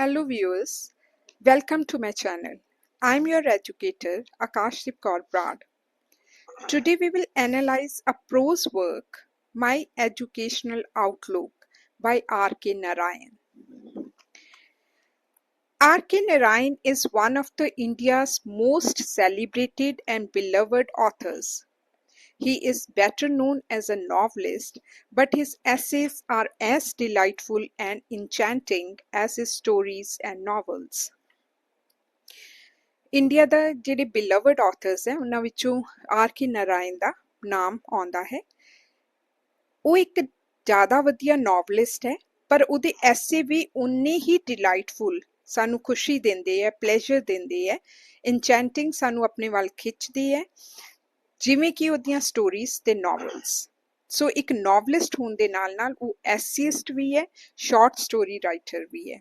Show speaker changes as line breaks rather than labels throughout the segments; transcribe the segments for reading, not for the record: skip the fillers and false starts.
Hello viewers, welcome to my channel. I'm your educator Akashdeep Kaur Brad. Today we will analyze a prose work, My Educational Outlook by R.K. Narayan. R.K. Narayan is one of the India's most celebrated and beloved authors. He is better known as a novelist, but his essays are as delightful and enchanting as his stories and novels. India ਦਾ ਜਿਹੜੇ beloved ਆਥਰਸ ਹੈ ਉਹਨਾਂ ਵਿੱਚੋਂ R K Narayan ਦਾ ਨਾਮ ਆਉਂਦਾ ਹੈ। ਉਹ ਇੱਕ ਜ਼ਿਆਦਾ ਵਧੀਆ ਨੋਵਲਿਸਟ ਹੈ, ਪਰ ਉਹਦੇ ਐਸੇ ਵੀ ਉਨੇ ਹੀ ਡਿਲਾਈਟਫੁਲ, ਸਾਨੂੰ ਖੁਸ਼ੀ ਦਿੰਦੇ ਹੈ, ਪਲੇਜ਼ਰ ਦਿੰਦੇ ਹੈ, ਇੰਚੈਂਟਿੰਗ, ਸਾਨੂੰ ਆਪਣੇ ਵੱਲ ਖਿੱਚਦੇ ਹੈ, ਜਿਵੇਂ ਕਿ ਉਹਦੀਆਂ ਸਟੋਰੀਜ਼ ਤੇ ਨੋਵਲਸ। ਸੋ ਇੱਕ ਨੋਵਲਿਸਟ ਹੋਣ ਦੇ ਨਾਲ ਨਾਲ ਉਹ ਐਸੀਸਟ ਵੀ ਹੈ, ਸ਼ਾਰਟ ਸਟੋਰੀ ਰਾਈਟਰ ਵੀ ਹੈ।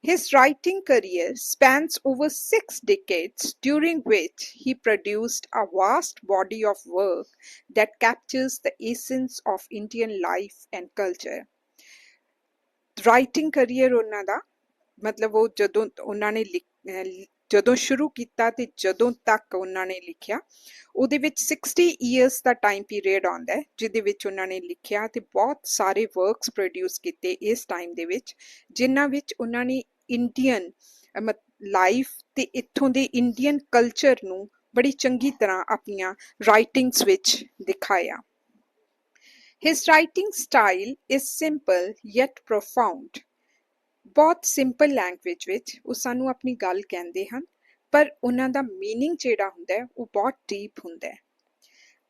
His writing career spans over 6 decades, during which he produced a vast body of work that captures the essence of Indian life and culture. Writing career ਉਹਨਾਂ ਦਾ ਮਤਲਬ ਉਹ ਜਦੋਂ ਸ਼ੁਰੂ ਕੀਤਾ ਤੇ ਜਦੋਂ ਤੱਕ ਉਹਨਾਂ ਨੇ ਲਿਖਿਆ, ਉਹਦੇ ਵਿੱਚ 60 years ਦਾ ਟਾਈਮ ਪੀਰੀਅਡ ਆਉਂਦਾ ਹੈ, ਜਿਹਦੇ ਵਿੱਚ ਉਹਨਾਂ ਨੇ ਲਿਖਿਆ ਤੇ ਬਹੁਤ ਸਾਰੇ ਵਰਕਸ ਪ੍ਰੋਡਿਊਸ ਕੀਤੇ ਇਸ ਟਾਈਮ ਦੇ ਵਿੱਚ, ਜਿਨ੍ਹਾਂ ਵਿੱਚ ਉਹਨਾਂ ਨੇ ਇੰਡੀਅਨ ਲਾਈਫ ਤੇ ਇੱਥੋਂ ਦੇ ਇੰਡੀਅਨ ਕਲਚਰ ਨੂੰ ਬੜੀ ਚੰਗੀ ਤਰ੍ਹਾਂ ਆਪਣੀਆਂ ਰਾਈਟਿੰਗਸ ਵਿੱਚ ਦਿਖਾਇਆ। His writing style is simple yet profound. ਬਹੁਤ ਸਿੰਪਲ ਲੈਂਗੁਏਜ ਵਿੱਚ ਉਹ ਸਾਨੂੰ ਆਪਣੀ ਗੱਲ ਕਹਿੰਦੇ ਹਨ, ਪਰ ਉਹਨਾਂ ਦਾ ਮੀਨਿੰਗ ਜਿਹੜਾ ਹੁੰਦਾ ਹੈ ਉਹ ਬਹੁਤ ਡੀਪ ਹੁੰਦਾ ਹੈ।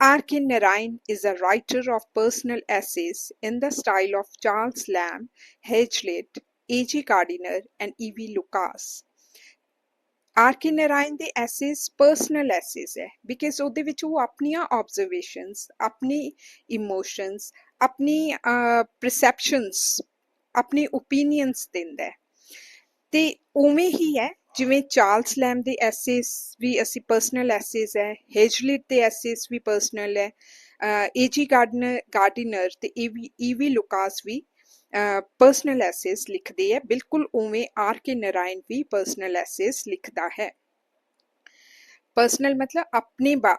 R.K. Narayan is a writer of personal essays in the style of Charles Lamb, Hazlitt, A.G. Gardiner and E.V. Lucas. R.K. Narayan ਦੇ essays personal essays ਹੈ, ਬਿਕਾਜ਼ ਉਹਦੇ ਵਿੱਚ ਉਹ ਆਪਣੀਆਂ ਆਬਜ਼ਰਵੇਸ਼ਨਸ, ਆਪਣੀ ਇਮੋਸ਼ਨਸ, ਆਪਣੀ ਪਰਸੈਪਸ਼ਨਸ, ਆਪਣੇ ਓਪੀਨੀਅਨਸ ਦਿੰਦਾ ਹੈ। ਤੇ ਉਵੇਂ ਹੀ ਹੈ ਜਿਵੇਂ ਚਾਰਲਸ ਲੈਮ ਦੇ ਐਸੇਸ ਵੀ ਅਸੀਂ ਪਰਸਨਲ ਐਸੇਸ ਹੈ, ਹੇਜਲਿਟ ਦੇ ਐਸੇਸ ਵੀ ਪਰਸਨਲ ਹੈ, ਏ.ਜੀ. ਗਾਰਡੀਨਰ ਤੇ ਈ.ਵੀ. ਲੁਕਾਸ ਵੀ ਪਰਸਨਲ ਐਸੇਸ ਲਿਖਦੇ ਹੈ। ਬਿਲਕੁਲ ਉਵੇਂ ਆਰ ਕੇ ਨਾਰਾਇਣ ਵੀ ਪਰਸਨਲ ਐਸੇਸ ਲਿਖਦਾ ਹੈ। ਪਰਸਨਲ ਮਤਲਬ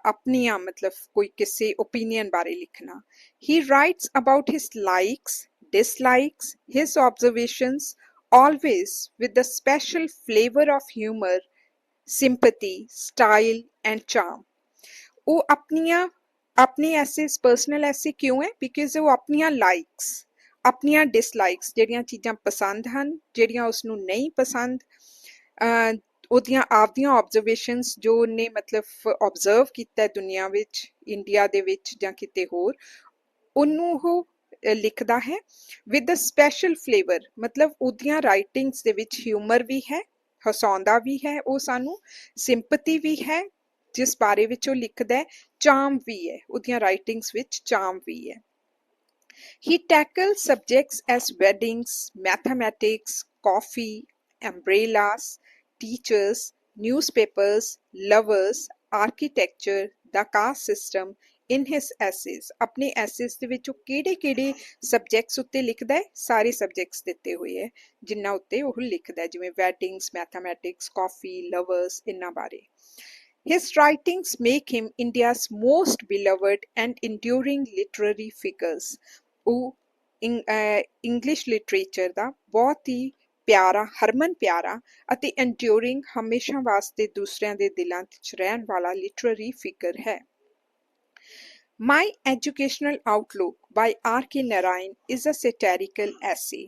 ਆਪਣੀਆਂ, ਮਤਲਬ ਕੋਈ ਕਿਸੇ ਓਪੀਨੀਅਨ ਬਾਰੇ ਲਿਖਣਾ। He writes about his likes, dislikes, his observations, always with the special flavor of humor, sympathy, style and charm. ਉਹ ਆਪਣੇ ਐਸੇਸ ਪਰਸਨਲ ਐਸੇ ਕਿਉਂ ਹੈ? ਬਿਕਾਜ਼ ਉਹ ਆਪਣੀਆਂ ਲਾਈਕਸ, ਆਪਣੀਆਂ ਡਿਸਲਾਈਕਸ, ਜਿਹੜੀਆਂ ਚੀਜ਼ਾਂ ਪਸੰਦ ਹਨ, ਜਿਹੜੀਆਂ ਉਸਨੂੰ ਨਹੀਂ ਪਸੰਦ, ਉਹਦੀਆਂ ਆਪਦੀਆਂ ਆਬਜ਼ਰਵੇਸ਼ਨਸ ਜੋ ਉਹਨੇ ਮਤਲਬ ਆਬਜ਼ਰਵ ਕੀਤਾ ਦੁਨੀਆ ਵਿੱਚ, ਇੰਡੀਆ ਦੇ ਵਿੱਚ ਜਾਂ ਕਿਤੇ ਹੋਰ, ਉਹਨੂੰ ਉਹ ਲਿਖਦਾ ਹੈ ਵਿਦ ਅ ਸਪੈਸ਼ਲ ਫਲੇਵਰ। ਮਤਲਬ ਉਹਦੀਆਂ ਰਾਈਟਿੰਗਸ ਦੇ ਵਿੱਚ ਹਿਊਮਰ ਵੀ ਹੈ, ਹਸਾਉਂਦਾ ਵੀ ਹੈ ਉਹ ਸਾਨੂੰ, ਸਿੰਪਥੀ ਵੀ ਹੈ ਜਿਸ ਬਾਰੇ ਵਿੱਚ ਉਹ ਲਿਖਦਾ ਹੈ, ਚਾਰਮ ਵੀ ਹੈ, ਉਹਦੀਆਂ ਰਾਈਟਿੰਗਸ ਵਿੱਚ ਚਾਰਮ ਵੀ ਹੈ। He tackles subjects as weddings, mathematics, coffee, umbrellas, teachers, newspapers, lovers, architecture, the caste system, in his essays. ਆਪਣੇ ਐਸੇਸ ਦੇ ਵਿੱਚ ਉਹ ਕਿਹੜੇ ਸਬਜੈਕਟਸ ਉੱਤੇ ਲਿਖਦਾ ਹੈ? ਸਾਰੇ ਸਬਜੈਕਟਸ ਦਿੱਤੇ ਹੋਏ ਹੈ ਜਿਨ੍ਹਾਂ ਉੱਤੇ ਉਹ ਲਿਖਦਾ ਹੈ, ਜਿਵੇਂ ਵੈਡਿੰਗਸ, ਮੈਥਮੈਟਿਕਸ, ਕਾਫੀ, ਲਵਰਸ, ਇਹਨਾਂ ਬਾਰੇ। His writings make him India's most beloved and enduring literary figures. ਉਹ ਇੰਗਲਿਸ਼ ਲਿਟਰੇਚਰ ਦਾ ਬਹੁਤ ਹੀ ਪਿਆਰਾ, ਹਰਮਨ ਪਿਆਰਾ ਅਤੇ enduring, ਹਮੇਸ਼ਾ ਵਾਸਤੇ ਦੂਸਰਿਆਂ ਦੇ ਦਿਲਾਂ ਵਿੱਚ ਰਹਿਣ ਵਾਲਾ ਲਿਟਰਰੀ ਫਿਗਰ ਹੈ। My Educational Outlook by R.K. Narayan is a satirical essay.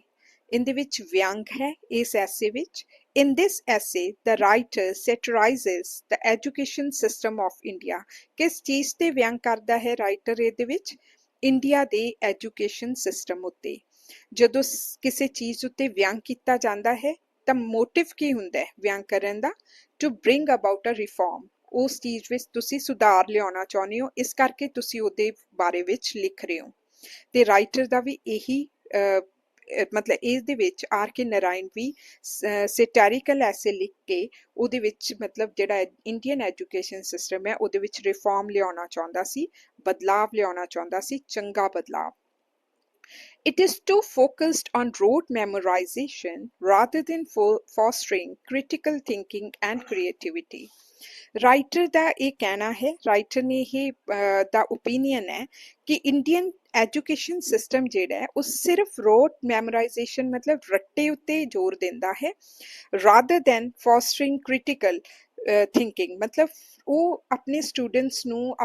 ਇਹਦੇ ਵਿੱਚ ਵਿਅੰਗ ਹੈ ਇਸ ਐਸੇ ਵਿੱਚ। In this essay, the writer satirizes the education system of India. ਕਿਸ ਚੀਜ਼ ਤੇ ਵਿਅੰਗ ਕਰਦਾ ਹੈ ਰਾਈਟਰ ਇਹਦੇ ਵਿੱਚ? ਇੰਡੀਆ ਦੇ ਐਜੂਕੇਸ਼ਨ ਸਿਸਟਮ ਉੱਤੇ। ਜਦੋਂ ਕਿਸੇ ਚੀਜ਼ ਉੱਤੇ ਵਿਅੰਗ ਕੀਤਾ ਜਾਂਦਾ ਹੈ ਤਾਂ ਮੋਟਿਵ ਕੀ ਹੁੰਦਾ ਹੈ ਵਿਅੰਗ ਕਰਨ ਦਾ? To bring about a reform. ਉਸ ਚੀਜ਼ ਵਿੱਚ ਤੁਸੀਂ ਸੁਧਾਰ ਲਿਆਉਣਾ ਚਾਹੁੰਦੇ ਹੋ, ਇਸ ਕਰਕੇ ਤੁਸੀਂ ਉਹਦੇ ਬਾਰੇ ਵਿੱਚ ਲਿਖ ਰਹੇ ਹੋ। ਤੇ ਰਾਈਟਰ ਦਾ ਵੀ ਇਹੀ ਮਤਲਬ ਇਹਦੇ ਵਿੱਚ ਆਰ ਕੇ ਨਾਰਾਇਣ ਵੀ ਸੈਟੈਰੀਕਲ ਐਸੇ ਲਿਖ ਕੇ ਉਹਦੇ ਵਿੱਚ ਮਤਲਬ ਜਿਹੜਾ ਇੰਡੀਅਨ ਐਜੂਕੇਸ਼ਨ ਸਿਸਟਮ ਹੈ ਉਹਦੇ ਵਿੱਚ ਰਿਫਾਰਮ ਲਿਆਉਣਾ ਚਾਹੁੰਦਾ ਸੀ, ਬਦਲਾਵ ਲਿਆਉਣਾ ਚਾਹੁੰਦਾ ਸੀ, ਚੰਗਾ ਬਦਲਾਵ। It is too focused on rote memorization rather than fostering critical thinking and creativity. Writer ਦਾ ਇਹ ਕਹਿਣਾ ਹੈ, ਰਾਈਟਰ ਨੇ ਇਹ ਦਾ ਓਪੀਨੀਅਨ ਹੈ ਕਿ ਇੰਡੀਅਨ ਐਜੂਕੇਸ਼ਨ ਸਿਸਟਮ ਜਿਹੜਾ ਹੈ ਉਹ ਸਿਰਫ ਰੋਟ ਮੈਮੋਰਾਈਜੇਸ਼ਨ ਮਤਲਬ ਰੱਟੇ ਉੱਤੇ ਜ਼ੋਰ ਦਿੰਦਾ ਹੈ ਰਾਦਰ ਦੈਨ ਫੋਸਟਰਿੰਗ ਕ੍ਰਿਟੀਕਲ ਥਿੰਕਿੰਗ, ਮਤਲਬ ਉਹ ਆਪਣੇ ਸਟੂਡੈਂਟਸ ਨੂੰ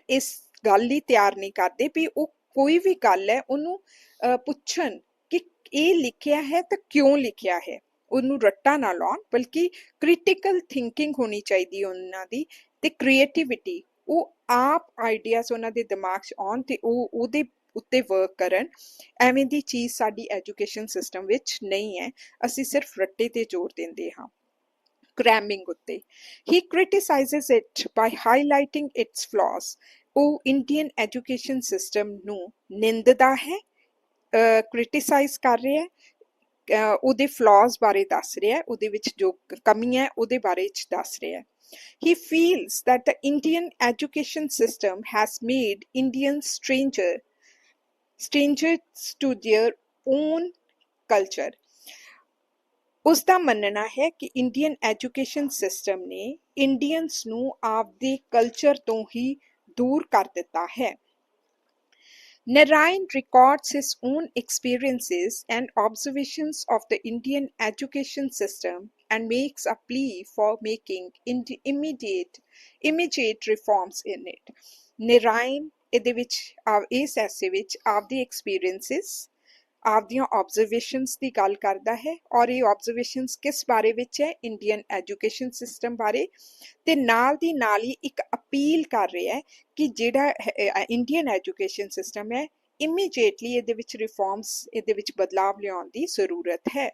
ਇਸ ਗੱਲ ਲਈ ਤਿਆਰ ਨਹੀਂ ਕਰਦੇ ਵੀ ਉਹ ਕੋਈ ਵੀ ਗੱਲ ਹੈ ਉਹਨੂੰ ਪੁੱਛਣ ਕਿ ਇਹ ਲਿਖਿਆ ਹੈ ਤਾਂ ਕਿਉਂ ਲਿਖਿਆ ਹੈ, ਉਹਨੂੰ ਰੱਟਾ ਨਾ ਲਾਉਣ, ਬਲਕਿ ਕ੍ਰਿਟੀਕਲ ਥਿੰਕਿੰਗ ਹੋਣੀ ਚਾਹੀਦੀ ਉਹਨਾਂ ਦੀ ਤੇ ਕ੍ਰੀਏਟਿਵਿਟੀ, ਉਹ ਆਪ ਆਈਡੀਆਜ਼ ਉਹਨਾਂ ਦੇ ਦਿਮਾਗ 'ਚ ਆਉਣ ਤੇ ਉਹ ਉਹਦੇ ਉੱਤੇ ਵਰਕ ਕਰਨ। ਐਵੇਂ ਦੀ ਚੀਜ਼ ਸਾਡੀ ਐਜੂਕੇਸ਼ਨ ਸਿਸਟਮ ਵਿੱਚ ਨਹੀਂ ਹੈ, ਅਸੀਂ ਸਿਰਫ ਰੱਟੇ ਤੇ ਜ਼ੋਰ ਦਿੰਦੇ ਹਾਂ, ਕ੍ਰੈਮਿੰਗ ਉੱਤੇ। ਹੀ ਕ੍ਰਿਟਿਸਾਈਜ਼ਸ ਇਟ ਬਾਈ ਹਾਈਲਾਈਟਿੰਗ ਇਟਸ ਫਲॉज। ਉਹ ਇੰਡੀਅਨ ਐਜੂਕੇਸ਼ਨ ਸਿਸਟਮ ਨੂੰ ਨਿੰਦਦਾ ਹੈ, ਕ੍ਰਿਟਿਸਾਈਜ਼ ਕਰ ਰਿਹਾ ਹੈ, ਉਹਦੇ ਫਲॉज ਬਾਰੇ ਦੱਸ ਰਿਹਾ ਹੈ, ਉਹਦੇ ਵਿੱਚ ਜੋ ਕਮੀਆਂ ਹੈ ਉਹਦੇ ਬਾਰੇ ਚ ਦੱਸ ਰਿਹਾ ਹੈ। He feels that the Indian education system has made Indians strangers to their own culture. ਉਸ ਦਾ ਮੰਨਣਾ ਹੈ ਕਿ ਇੰਡੀਅਨ ਐਜੂਕੇਸ਼ਨ ਸਿਸਟਮ ਨੇ ਇੰਡੀਅਨਸ ਨੂੰ ਆਪਦੇ ਕਲਚਰ ਤੋਂ ਹੀ ਦੂਰ ਕਰ ਦਿੱਤਾ ਹੈ। Narayan records his own experiences and observations of the Indian education system and makes a plea for making immediate reforms in it. Narayan ਇਹਦੇ ਵਿੱਚ ਇਸ ਐਸੇ ਵਿੱਚ ਆਪਦੇ ਐਕਸਪੀਰੀਐਂਸਿਸ, ਆਪਦੀਆਂ ਆਬਜ਼ਰਵੇਸ਼ਨਸ ਦੀ ਗੱਲ ਕਰਦਾ ਹੈ ਔਰ ਇਹ ਆਬਜ਼ਰਵੇਸ਼ਨਸ ਕਿਸ ਬਾਰੇ ਵਿੱਚ ਹੈ, ਇੰਡੀਅਨ ਐਜੂਕੇਸ਼ਨ ਸਿਸਟਮ ਬਾਰੇ, ਤੇ ਨਾਲ ਦੀ ਨਾਲ ਹੀ ਇੱਕ ਅਪੀਲ ਕਰ ਰਿਹਾ ਹੈ ਕਿ ਜਿਹੜਾ ਇੰਡੀਅਨ ਐਜੂਕੇਸ਼ਨ ਸਿਸਟਮ ਹੈ ਇਮੀਡੀਏਟਲੀ ਇਹਦੇ ਵਿੱਚ ਰਿਫਾਰਮਸ, ਇਹਦੇ ਵਿੱਚ ਬਦਲਾਵ ਲਿਆਉਣ ਦੀ ਜ਼ਰੂਰਤ ਹੈ।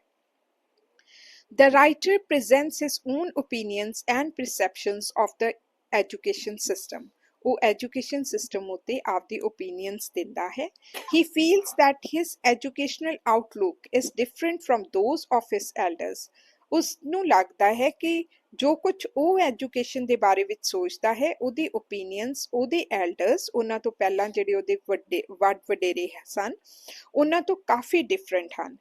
The writer presents his own opinions and perceptions of the education system. ਉਹ ਐਜੂਕੇਸ਼ਨ ਸਿਸਟਮ ਉੱਤੇ ਆਪਦੀ ਓਪੀਨੀਅਨਸ ਦਿੰਦਾ ਹੈ। He feels that his educational outlook is different from those of his elders. ਉਸ ਨੂੰ ਲੱਗਦਾ ਹੈ ਕਿ ਜੋ ਕੁਝ ਉਹ ਐਜੂਕੇਸ਼ਨ ਦੇ ਬਾਰੇ ਵਿੱਚ ਸੋਚਦਾ ਹੈ ਉਹਦੀ ਓਪੀਨੀਅਨਸ ਉਹਦੇ ਐਲਡਰਸ, ਉਹਨਾਂ ਤੋਂ ਪਹਿਲਾਂ ਜਿਹੜੇ ਉਹਦੇ ਵੱਡ ਵਡੇਰੇ ਸਨ, ਉਹਨਾਂ ਤੋਂ ਕਾਫੀ ਡਿਫਰੈਂਟ ਹਨ।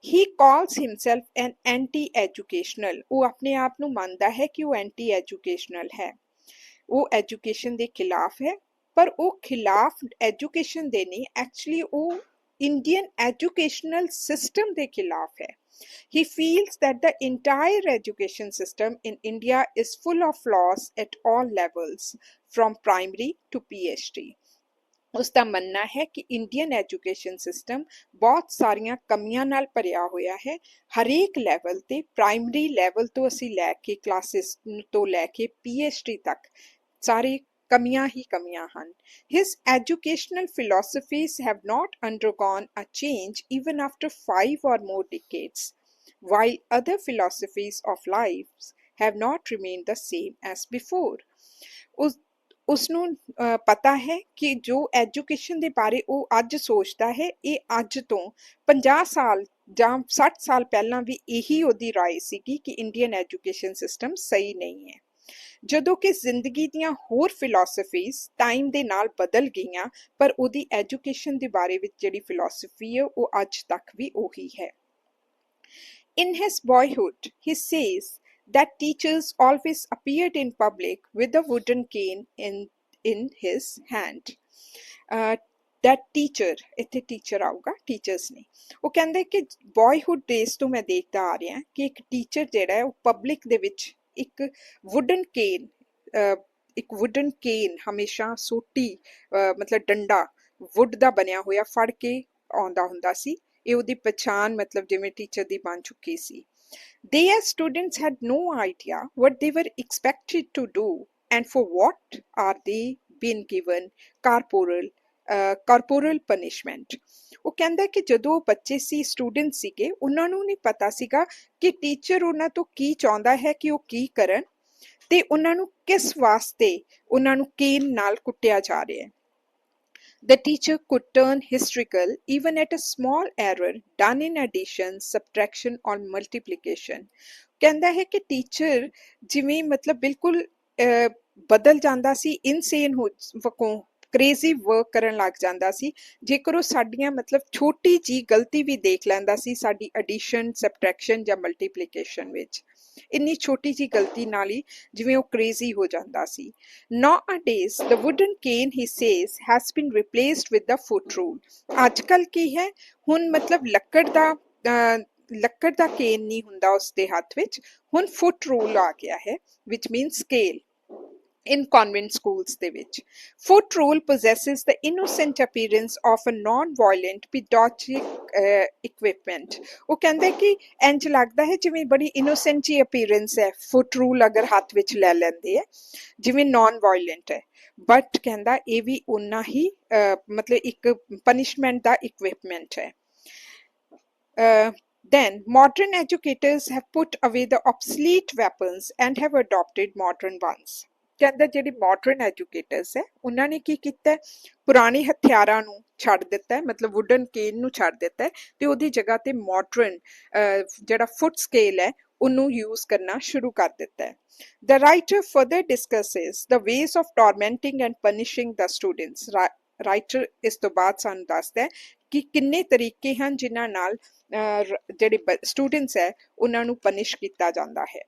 He calls himself an anti-educational. ਉਹ ਆਪਣੇ ਆਪ ਨੂੰ ਮੰਨਦਾ ਹੈ ਕਿ ਉਹ ਐਂਟੀ ਐਜੂਕੇਸ਼ਨਲ ਹੈ, ਉਹ ਐਜੂਕੇਸ਼ਨ ਦੇ ਖਿਲਾਫ ਹੈ, ਪਰ ਉਹ ਖਿਲਾਫ ਐਜੂਕੇਸ਼ਨ ਦੇ ਨਹੀਂ, ਐਕਚੁਅਲੀ ਉਹ ਇੰਡੀਅਨ ਐਜੂਕੇਸ਼ਨਲ ਸਿਸਟਮ ਦੇ ਖਿਲਾਫ ਹੈ। He feels that the entire education system in India is full of flaws at all levels, from primary to PhD. ਉਸ ਦਾ ਮੰਨਣਾ ਹੈ ਕਿ ਇੰਡੀਅਨ ਐਜੂਕੇਸ਼ਨ ਸਿਸਟਮ ਬਹੁਤ ਸਾਰੀਆਂ ਕਮੀਆਂ ਨਾਲ ਭਰਿਆ ਹੋਇਆ ਹੈ, ਹਰੇਕ ਲੈਵਲ ਤੇ, ਪ੍ਰਾਇਮਰੀ ਲੈਵਲ ਤੋਂ ਅਸੀਂ ਲੈ ਕੇ ਕਲਾਸਿਸ ਤੋਂ ਲੈ ਕੇ PhD ਤੱਕ ਸਾਰੇ ਕਮੀਆਂ ਹੀ ਕਮੀਆਂ ਹਨ। His educational philosophies have not undergone a change even after 5 or more decades, while other philosophies of life have not remained the same as before. ਉਸਨੂੰ ਪਤਾ ਹੈ ਕਿ ਜੋ ਐਜੂਕੇਸ਼ਨ ਦੇ ਬਾਰੇ ਉਹ ਅੱਜ ਸੋਚਦਾ ਹੈ ਇਹ ਅੱਜ ਤੋਂ 50 ਸਾਲ ਜਾਂ 60 ਸਾਲ ਪਹਿਲਾਂ ਵੀ ਇਹੀ ਉਹਦੀ ਰਾਏ ਸੀਗੀ ਕਿ ਇੰਡੀਅਨ ਐਜੂਕੇਸ਼ਨ ਸਿਸਟਮ ਸਹੀ ਨਹੀਂ ਹੈ। ਜਦੋਂ ਕਿ ਜ਼ਿੰਦਗੀ ਦੀਆਂ ਹੋਰ ਫਿਲਾਸਫੀਜ਼ ਟਾਈਮ ਦੇ ਨਾਲ ਬਦਲ ਗਈਆਂ, ਪਰ ਉਹਦੀ ਐਜੂਕੇਸ਼ਨ ਦੇ ਬਾਰੇ ਵਿੱਚ ਜਿਹੜੀ ਫਿਲਾਸਫੀ ਹੈ ਉਹ ਅੱਜ ਤੱਕ ਵੀ ਉਹੀ ਹੈ। In his boyhood, he says that teachers always appeared in public with a wooden cane in his hand. That teacher, ਇੱਥੇ ਟੀਚਰ ਆਊਗਾ, ਟੀਚਰਸ ਨੇ। ਉਹ ਕਹਿੰਦੇ ਕਿ ਬॉयहुड ਡੇਜ਼ ਤੋਂ ਮੈਂ ਦੇਖਦਾ ਆ ਰਿਹਾ ਕਿ ਇੱਕ ਟੀਚਰ ਜਿਹੜਾ ਹੈ ਉਹ ਪਬਲਿਕ ਦੇ ਵਿੱਚ ਇੱਕ ਵੁਡਨ ਕੇਨ ਹਮੇਸ਼ਾ ਸੋਟੀ ਮਤਲਬ ਡੰਡਾ ਵੁੱਡ ਦਾ ਬਣਿਆ ਹੋਇਆ ਫੜ ਕੇ ਆਉਂਦਾ ਹੁੰਦਾ ਸੀ। ਇਹ ਉਹਦੀ ਪਛਾਣ ਮਤਲਬ ਜਿਵੇਂ ਟੀਚਰ ਦੀ ਬਣ ਚੁੱਕੀ ਸੀ। They as students had no idea what they were expected to do and for what are they being given corporal punishment. ਉਹ ਕਹਿੰਦਾ ਕਿ ਜਦੋਂ ਬੱਚੇ ਸੀ, ਸਟੂਡੈਂਟ ਸੀਗੇ, ਉਹਨਾਂ ਨੂੰ ਨਹੀਂ ਪਤਾ ਸੀਗਾ ਕਿ ਟੀਚਰ ਉਹਨਾਂ ਤੋਂ ਕੀ ਚਾਹੁੰਦਾ ਹੈ ਕਿ ਉਹ ਕੀ ਕਰਨ ਤੇ ਉਹਨਾਂ ਨੂੰ ਕਿਸ ਵਾਸਤੇ ਉਹਨਾਂ ਨੂੰ ਕੇਨ ਨਾਲ ਕੁੱਟਿਆ ਜਾ ਰਿਹਾ ਹੈ। The teacher could turn hysterical even at a small error done in addition, subtraction or multiplication. ਕਹਿੰਦਾ ਹੈ ਕਿ ਟੀਚਰ ਜਿਵੇਂ ਮਤਲਬ ਬਿਲਕੁਲ ਬਦਲ ਜਾਂਦਾ ਸੀ, ਇਨਸੇਨ ਹੋ ਕ੍ਰੇਜ਼ੀ ਵਰਕ ਕਰਨ ਲੱਗ ਜਾਂਦਾ ਸੀ ਜੇਕਰ ਉਹ ਸਾਡੀਆਂ ਮਤਲਬ ਛੋਟੀ ਜੀ ਗਲਤੀ ਵੀ ਦੇਖ ਲੈਂਦਾ ਸੀ ਸਾਡੀ ਐਡੀਸ਼ਨ ਸਬਟ੍ਰੈਕਸ਼ਨ ਜਾਂ ਮਲਟੀਪਲੀਕੇਸ਼ਨ ਵਿੱਚ ਇੰਨੀ ਛੋਟੀ ਜੀ ਗਲਤੀ ਨਾਲ ਹੀ ਜਿਵੇਂ ਉਹ ਕ੍ਰੇਜ਼ੀ ਹੋ ਜਾਂਦਾ ਸੀ nowadays the wooden cane he says has been replaced with the foot rule ਅੱਜ ਕੱਲ੍ਹ ਕੀ ਹੈ ਹੁਣ ਮਤਲਬ ਲੱਕੜ ਦਾ ਕੇਨ ਨਹੀਂ ਹੁੰਦਾ ਉਸਦੇ ਹੱਥ ਵਿੱਚ ਹੁਣ ਫੁੱਟ ਰੂਲ ਆ ਗਿਆ ਹੈ which means scale in convent schools ਦੇ ਵਿੱਚ foot rule possesses the innocent appearance of a non-violent pedagogic equipment ਉਹ ਕਹਿੰਦੇ ਕਿ ਇੰਜ ਲੱਗਦਾ ਹੈ ਜਿਵੇਂ ਬੜੀ innocent ਜੀ appearance ਹੈ foot rule ਅਗਰ ਹੱਥ ਵਿੱਚ ਲੈ ਲੈਂਦੇ ਹੈ ਜਿਵੇਂ non-violent ਹੈ ਬਟ ਕਹਿੰਦਾ ਇਹ ਵੀ ਉਨਾ ਹੀ ਮਤਲਬ ਇੱਕ punishment ਦਾ equipment ਹੈ Then, modern educators have put away the obsolete weapons and have adopted modern ones. ਕਹਿੰਦਾ ਜਿਹੜੇ ਮਾਡਰਨ ਐਜੂਕੇਟਰਸ ਹੈ ਉਹਨਾਂ ਨੇ ਕੀ ਕੀਤਾ ਹੈ ਪੁਰਾਣੇ ਹਥਿਆਰਾਂ ਨੂੰ ਛੱਡ ਦਿੱਤਾ ਹੈ ਮਤਲਬ ਵੁਡਨ ਕੇਨ ਨੂੰ ਛੱਡ ਦਿੱਤਾ ਹੈ ਤੇ ਉਹਦੀ ਜਗ੍ਹਾ ਤੇ ਮਾਡਰਨ ਜਿਹੜਾ ਫੁੱਟ ਸਕੇਲ ਹੈ ਉਹਨੂੰ ਯੂਜ਼ ਕਰਨਾ ਸ਼ੁਰੂ ਕਰ ਦਿੱਤਾ ਹੈ The writer further discusses the ways of tormenting and punishing the students. Writer ਇਸ ਤੋਂ ਬਾਅਦ ਸਾਨੂੰ ਦੱਸਦਾ ਹੈ ਕਿ ਕਿੰਨੇ ਤਰੀਕੇ ਹਨ ਜਿਨ੍ਹਾਂ ਨਾਲ ਜਿਹੜੇ ਸਟੂਡੈਂਟਸ ਹੈ ਉਹਨਾਂ ਨੂੰ ਪਨਿਸ਼ ਕੀਤਾ ਜਾਂਦਾ ਹੈ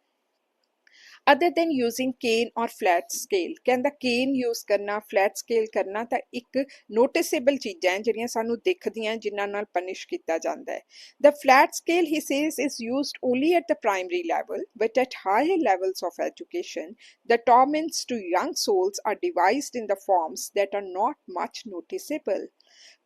other than using cane or flat scale ਕਹਿੰਦਾ cane use ਕਰਨਾ flat scale ਕਰਨਾ ਤਾਂ ਇੱਕ noticeable ਚੀਜ਼ਾਂ ਹੈ ਜਿਹੜੀਆਂ ਸਾਨੂੰ ਦਿਖਦੀਆਂ ਜਿਨ੍ਹਾਂ ਨਾਲ punish ਕੀਤਾ ਜਾਂਦਾ ਹੈ the flat scale he says is used only at the primary level but at higher levels of education the torments to young souls are devised in the forms that are not much noticeable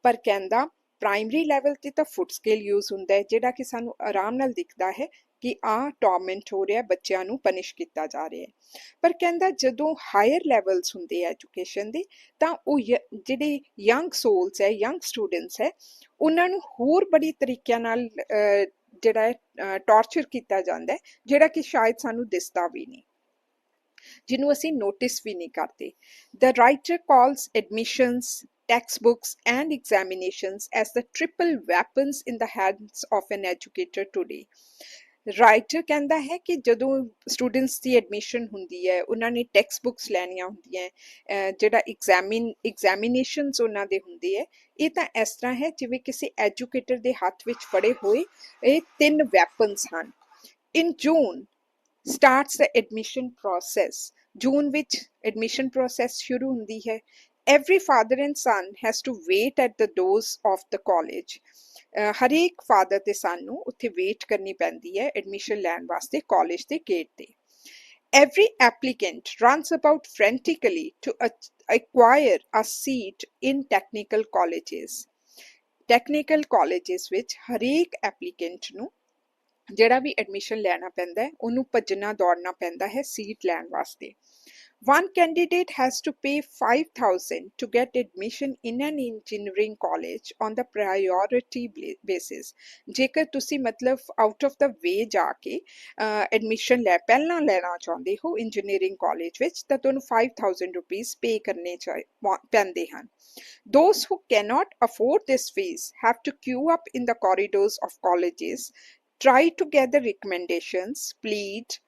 ਪਰ ਕਹਿੰਦਾ primary level ਤੇ ਤਾਂ ਫੁੱਟ scale use ਹੁੰਦਾ ਹੈ ਜਿਹੜਾ ਕਿ ਸਾਨੂੰ ਆਰਾਮ ਨਾਲ ਦਿਖਦਾ ਹੈ ਕਿ ਟੌਰਮੈਂਟ ਹੋ ਰਿਹਾ ਬੱਚਿਆਂ ਨੂੰ ਪਨਿਸ਼ ਕੀਤਾ ਜਾ ਰਿਹਾ ਹੈ ਪਰ ਕਹਿੰਦਾ ਜਦੋਂ ਹਾਇਰ ਲੈਵਲਸ ਹੁੰਦੇ ਆ ਐਜੂਕੇਸ਼ਨ ਦੇ ਤਾਂ ਉਹ ਜਿਹੜੇ ਯੰਗ ਸੋਲਸ ਹੈ ਯੰਗ ਸਟੂਡੈਂਟਸ ਹੈ ਉਹਨਾਂ ਨੂੰ ਹੋਰ ਬੜੀ ਤਰੀਕਿਆਂ ਨਾਲ ਜਿਹੜਾ ਹੈ ਟੌਰਚਰ ਕੀਤਾ ਜਾਂਦਾ ਹੈ ਜਿਹੜਾ ਕਿ ਸ਼ਾਇਦ ਸਾਨੂੰ ਦਿਸਦਾ ਵੀ ਨਹੀਂ ਜਿਹਨੂੰ ਅਸੀਂ ਨੋਟਿਸ ਵੀ ਨਹੀਂ ਕਰਦੇ The writer calls admissions textbooks and examinations as the triple weapons in the hands of an educator today writer ਕਹਿੰਦਾ ਹੈ ਕਿ ਜਦੋਂ ਸਟੂਡੈਂਟਸ ਦੀ ਐਡਮਿਸ਼ਨ ਹੁੰਦੀ ਹੈ ਉਹਨਾਂ ਨੇ ਟੈਕਸਟ ਬੁੱਕਸ ਲੈਣੀਆਂ ਹੁੰਦੀਆਂ ਜਿਹੜਾ ਐਗਜ਼ਾਮੀਨੇਸ਼ਨਸ ਉਹਨਾਂ ਦੇ ਹੁੰਦੇ ਹੈ ਇਹ ਤਾਂ ਇਸ ਤਰ੍ਹਾਂ ਹੈ ਜਿਵੇਂ ਕਿਸੇ ਐਜੂਕੇਟਰ ਦੇ ਹੱਥ ਵਿੱਚ ਫੜੇ ਹੋਏ ਇਹ 3 ਵੈਪਨਸ ਹਨ ਇਨ ਜੂਨ starts the admission process ਜੂਨ ਵਿੱਚ ਐਡਮਿਸ਼ਨ ਪ੍ਰੋਸੈਸ ਸ਼ੁਰੂ ਹੁੰਦੀ ਹੈ every father and son has to wait at the doors of the college ਹਰੇਕ ਫਾਦਰ ਤੇ ਸਨ ਨੂੰ ਉੱਥੇ ਵੇਟ ਕਰਨੀ ਪੈਂਦੀ ਹੈ ਐਡਮਿਸ਼ਨ ਲੈਣ ਵਾਸਤੇ ਕਾਲਜ ਦੇ ਗੇਟ ਤੇ every applicant runs about frantically to acquire a seat in technical colleges ਵਿੱਚ ਹਰੇਕ ਐਪਲੀਕੈਂਟ ਨੂੰ ਜਿਹੜਾ ਵੀ ਐਡਮਿਸ਼ਨ ਲੈਣਾ ਪੈਂਦਾ ਹੈ ਉਹਨੂੰ ਭੱਜਣਾ ਦੌੜਨਾ ਪੈਂਦਾ ਹੈ ਸੀਟ ਲੈਣ ਵਾਸਤੇ One candidate has to pay 5,000 to get admission in an engineering college on the priority basis. ਜੇਕਰ ਤੁਸੀਂ ਮਤਲਬ out of the way ਜਾ ਕੇ admission ਪਹਿਲਾਂ ਲੈਣਾ ਚਾਹੁੰਦੇ ਹੋ engineering college ਵਿੱਚ ਤਾਂ ਤੁਹਾਨੂੰ 5,000 rupees pay ਕਰਨੇ ਪੈਂਦੇ ਹਨ. Those who cannot afford this fees have to queue up in the corridors of colleges, try to gather recommendations, plead,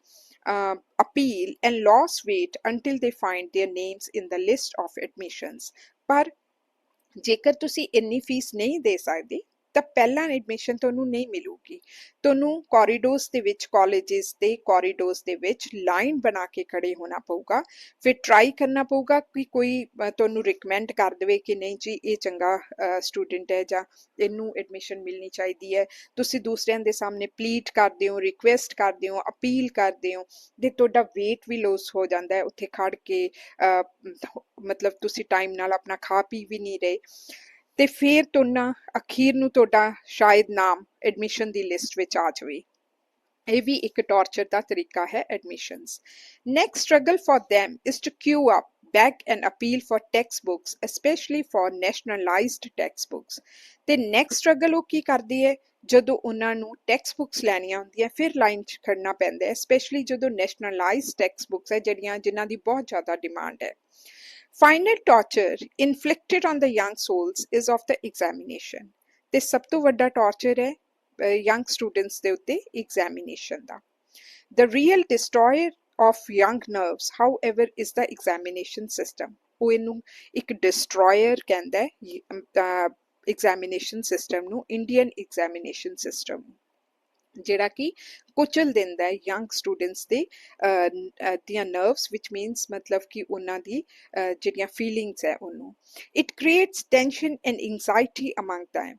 appeal and lost wait until they find their names in the list of admissions ਪਰ ਜੇਕਰ ਤੁਸੀਂ ਇੰਨੀ fees ਨਹੀਂ ਦੇ ਸਕਦੇ ਤਾਂ ਪਹਿਲਾਂ admission ਤੁਹਾਨੂੰ ਨਹੀਂ ਮਿਲੂਗੀ ਤੁਹਾਨੂੰ ਕੋਰੀਡੋਰਸ ਦੇ ਵਿੱਚ ਕਾਲਜਸ ਦੇ ਕੋਰੀਡੋਰਸ ਦੇ ਵਿੱਚ ਲਾਈਨ ਬਣਾ ਕੇ ਖੜੇ ਹੋਣਾ ਪਊਗਾ ਫਿਰ ਟਰਾਈ ਕਰਨਾ ਪਊਗਾ ਕਿ ਕੋਈ ਤੁਹਾਨੂੰ ਰਿਕਮੈਂਡ ਕਰ ਦੇਵੇ ਕਿ ਨਹੀਂ ਜੀ ਇਹ ਚੰਗਾ ਸਟੂਡੈਂਟ ਹੈ ਜਾਂ ਇਹਨੂੰ ਐਡਮਿਸ਼ਨ ਮਿਲਣੀ ਚਾਹੀਦੀ ਹੈ ਤੁਸੀਂ ਦੂਸਰਿਆਂ ਦੇ ਸਾਹਮਣੇ ਪਲੀਡ ਕਰਦੇ ਹੋ ਰਿਕੁਐਸਟ ਕਰਦੇ ਹੋ ਅਪੀਲ ਕਰਦੇ ਹੋ ਤੇ ਤੁਹਾਡਾ ਵੇਟ ਵੀ ਲੋਸ ਹੋ ਜਾਂਦਾ ਹੈ ਉੱਥੇ ਖੜ ਕੇ ਮਤਲਬ ਤੁਸੀਂ ਟਾਈਮ ਨਾਲ ਆਪਣਾ ਖਾ ਪੀ ਵੀ ਨਹੀਂ ਰਹੇ ਤੇ ਫਿਰ ਤੁਹਾਨੂੰ ਅਖੀਰ ਨੂੰ ਤੁਹਾਡਾ ਸ਼ਾਇਦ ਨਾਮ ਐਡਮਿਸ਼ਨ ਦੀ ਲਿਸਟ ਵਿੱਚ ਆ ਜਾਵੇ ਇਹ ਵੀ ਇੱਕ ਟੌਰਚਰ ਦਾ ਤਰੀਕਾ ਹੈ admissions next struggle for them is to queue up beg and appeal for textbooks especially for nationalized textbooks ਤੇ ਨੈਕਸਟ ਸਟਰਗਲ ਉਹ ਕੀ ਕਰਦੇ ਹੈ ਜਦੋਂ ਉਹਨਾਂ ਨੂੰ ਟੈਕਸਟ ਬੁੱਕਸ ਲੈਣੀਆਂ ਹੁੰਦੀਆਂ ਫਿਰ ਲਾਈਨ 'ਚ ਖੜਨਾ ਪੈਂਦਾ ਹੈ ਸਪੈਸ਼ਲੀ ਜਦੋਂ ਨੈਸ਼ਨਲਾਈਜ਼ਡ ਟੈਕਸਟ ਬੁੱਕਸ ਹੈ ਜਿਨ੍ਹਾਂ ਦੀ ਬਹੁਤ ਜ਼ਿਆਦਾ ਡਿਮਾਂਡ ਹੈ Final torture inflicted on the young souls is of the examination. ਤੇ ਸਭ ਤੋਂ ਵੱਡਾ ਟੌਰਚਰ ਹੈ young students ਦੇ ਉੱਤੇ examination the. The real destroyer of young nerves, however, is the examination system. ਉਹ ਇਹਨੂੰ ਇੱਕ ਡਿਸਟਰੋਇਰ ਕਹਿੰਦਾ ਹੈ ਐਗਜ਼ਾਮੀਨੇਸ਼ਨ ਸਿਸਟਮ ਨੂੰ, ਇੰਡੀਅਨ ਐਗਜ਼ਾਮੀਨੇਸ਼ਨ ਸਿਸਟਮ ਨੂੰ, ਜਿਹੜਾ ਕਿ ਕੁਚਲ ਦਿੰਦਾ ਹੈ ਯੰਗ ਸਟੂਡੈਂਟਸ ਦੇ ਦੀਆਂ ਨਰਵਸ, ਵਿਚ ਮੀਨਸ ਮਤਲਬ ਕਿ ਉਹਨਾਂ ਦੀ ਜਿਹੜੀਆਂ ਫੀਲਿੰਗਸ ਹੈ ਉਹਨੂੰ। It creates tension and anxiety among them।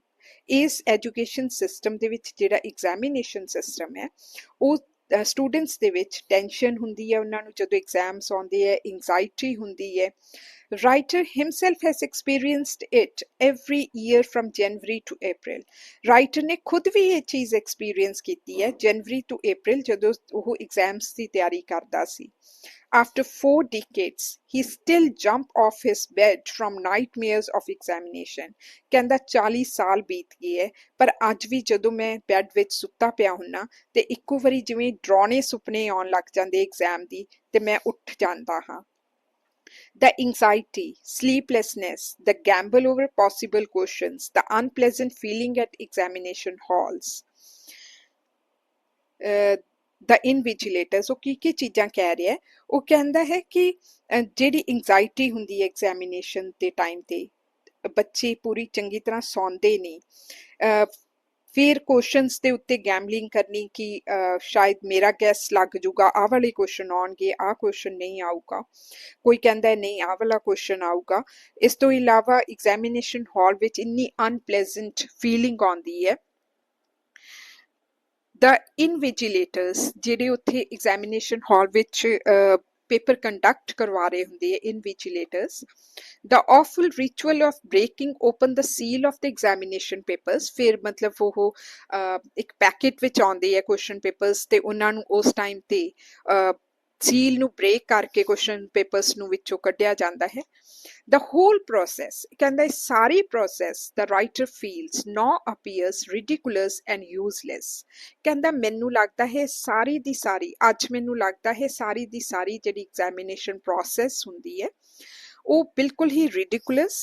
ਇਸ ਐਜੂਕੇਸ਼ਨ ਸਿਸਟਮ ਦੇ ਵਿੱਚ ਜਿਹੜਾ ਐਗਜ਼ਾਮੀਨੇਸ਼ਨ ਸਿਸਟਮ ਹੈ ਉਹ ਸਟੂਡੈਂਟਸ ਦੇ ਵਿੱਚ ਟੈਂਸ਼ਨ ਹੁੰਦੀ ਹੈ, ਉਹਨਾਂ ਨੂੰ ਜਦੋਂ ਐਗਜ਼ਾਮਸ ਆਉਂਦੇ ਹੈ ਐਂਗਜ਼ਾਇਟੀ ਹੁੰਦੀ ਹੈ। Writer himself has experienced it every year from January to April। Writer ਨੇ ਖੁਦ ਵੀ ਇਹ ਚੀਜ਼ ਐਕਸਪੀਰੀਅੰਸ ਕੀਤੀ ਹੈ ਜਨਵਰੀ ਤੋਂ ਅਪ੍ਰੈਲ ਜਦੋਂ ਉਹ ਐਗਜ਼ਾਮਸ ਦੀ ਤਿਆਰੀ ਕਰਦਾ ਸੀ। After 4 decades, he still jump off his bed from nightmares of examination। ਕਹਿੰਦਾ 40 ਸਾਲ ਬੀਤ ਗਏ ਹੈ ਪਰ ਅੱਜ ਵੀ ਜਦੋਂ ਮੈਂ ਬੈੱਡ ਵਿੱਚ ਸੁੱਤਾ ਪਿਆ ਹੁੰਨਾ ਤੇ ਇੱਕੋ ਵਾਰੀ ਜਿਵੇਂ ਡਰਾਉਣੇ ਸੁਪਨੇ ਆਉਣ ਲੱਗ ਜਾਂਦੇ ਐਗਜ਼ਾਮ ਦੀ ਤੇ ਮੈਂ ਉੱਠ ਜਾਂਦਾ ਹਾਂ। The anxiety, sleeplessness, the gamble over possible questions, the unpleasant feeling at examination halls। The invigilators ਉਹ ਕੀ ਚੀਜ਼ਾਂ ਕਹਿ ਰਿਹਾ ਹੈ? ਉਹ ਕਹਿੰਦਾ ਹੈ ਕਿ ਜਿਹੜੀ ਐਂਗਜ਼ਾਇਟੀ ਹੁੰਦੀ ਹੈ ਐਗਜ਼ਾਮੀਨੇਸ਼ਨ ਦੇ ਟਾਈਮ ਤੇ ਬੱਚੇ ਪੂਰੀ ਚੰਗੀ ਤਰ੍ਹਾਂ ਸੌਂਦੇ ਨਹੀਂ, ਫਿਰ ਕੁਐਸਚਨਸ ਦੇ ਉੱਤੇ ਗੈਮਲਿੰਗ ਕਰਨੀ ਕਿ ਸ਼ਾਇਦ ਮੇਰਾ ਗੈਸ ਲੱਗ ਜੂਗਾ, ਆਹ ਵਾਲੇ ਕੁਐਸਚਨ ਆਉਣਗੇ, ਆਹ ਕੁਐਸਚਨ ਨਹੀਂ ਆਊਗਾ, ਕੋਈ ਕਹਿੰਦਾ ਨਹੀਂ ਆਹ ਵਾਲਾ ਕੁਐਸਚਨ ਆਊਗਾ। ਇਸ ਤੋਂ ਇਲਾਵਾ ਐਗਜ਼ਾਮੀਨੇਸ਼ਨ ਹਾਲ ਵਿੱਚ ਇੰਨੀ ਅਨਪਲੇਜ਼ੈਂਟ ਫੀਲਿੰਗ ਆਉਂਦੀ ਹੈ। ਦ ਇਨਵਿਜੀਲੇਟਰਸ ਜਿਹੜੇ ਉੱਥੇ ਐਗਜ਼ਾਮੀਨੇਸ਼ਨ ਹਾਲ ਵਿੱਚ ਪੇਪਰ ਕੰਡਕਟ ਕਰਵਾ ਰਹੇ ਹੁੰਦੇ ਹੈ, ਇਨਵਿਜੀਲੇਟਰਸ, the awful ritual of breaking open the seal of the examination papers। ਫਿਰ ਮਤਲਬ ਉਹ ਇੱਕ ਪੈਕੇਟ ਵਿੱਚ ਆਉਂਦੇ ਹੈ ਕੁਐਸਚਨ ਪੇਪਰਸ ਤੇ ਉਹਨਾਂ ਨੂੰ ਉਸ ਟਾਈਮ ਤੇ ਸੀਲ ਨੂੰ ਬ੍ਰੇਕ ਕਰਕੇ ਕੁਐਸਚਨ ਪੇਪਰਸ ਨੂੰ ਵਿੱਚੋਂ ਕੱਢਿਆ ਜਾਂਦਾ ਹੈ। The whole process, ਕਹਿੰਦਾ ਸਾਰੀ process the writer feels now appears ridiculous and useless। ਕਹਿੰਦਾ ਮੈਨੂੰ ਲੱਗਦਾ ਹੈ ਸਾਰੀ ਦੀ ਸਾਰੀ, ਅੱਜ ਮੈਨੂੰ ਲੱਗਦਾ ਹੈ ਸਾਰੀ ਦੀ ਸਾਰੀ ਜਿਹੜੀ ਐਗਜ਼ਾਮੀਨੇਸ਼ਨ process ਹੁੰਦੀ ਹੈ ਉਹ ਬਿਲਕੁਲ ਹੀ ਰਿਡਿਕੂਲਸ,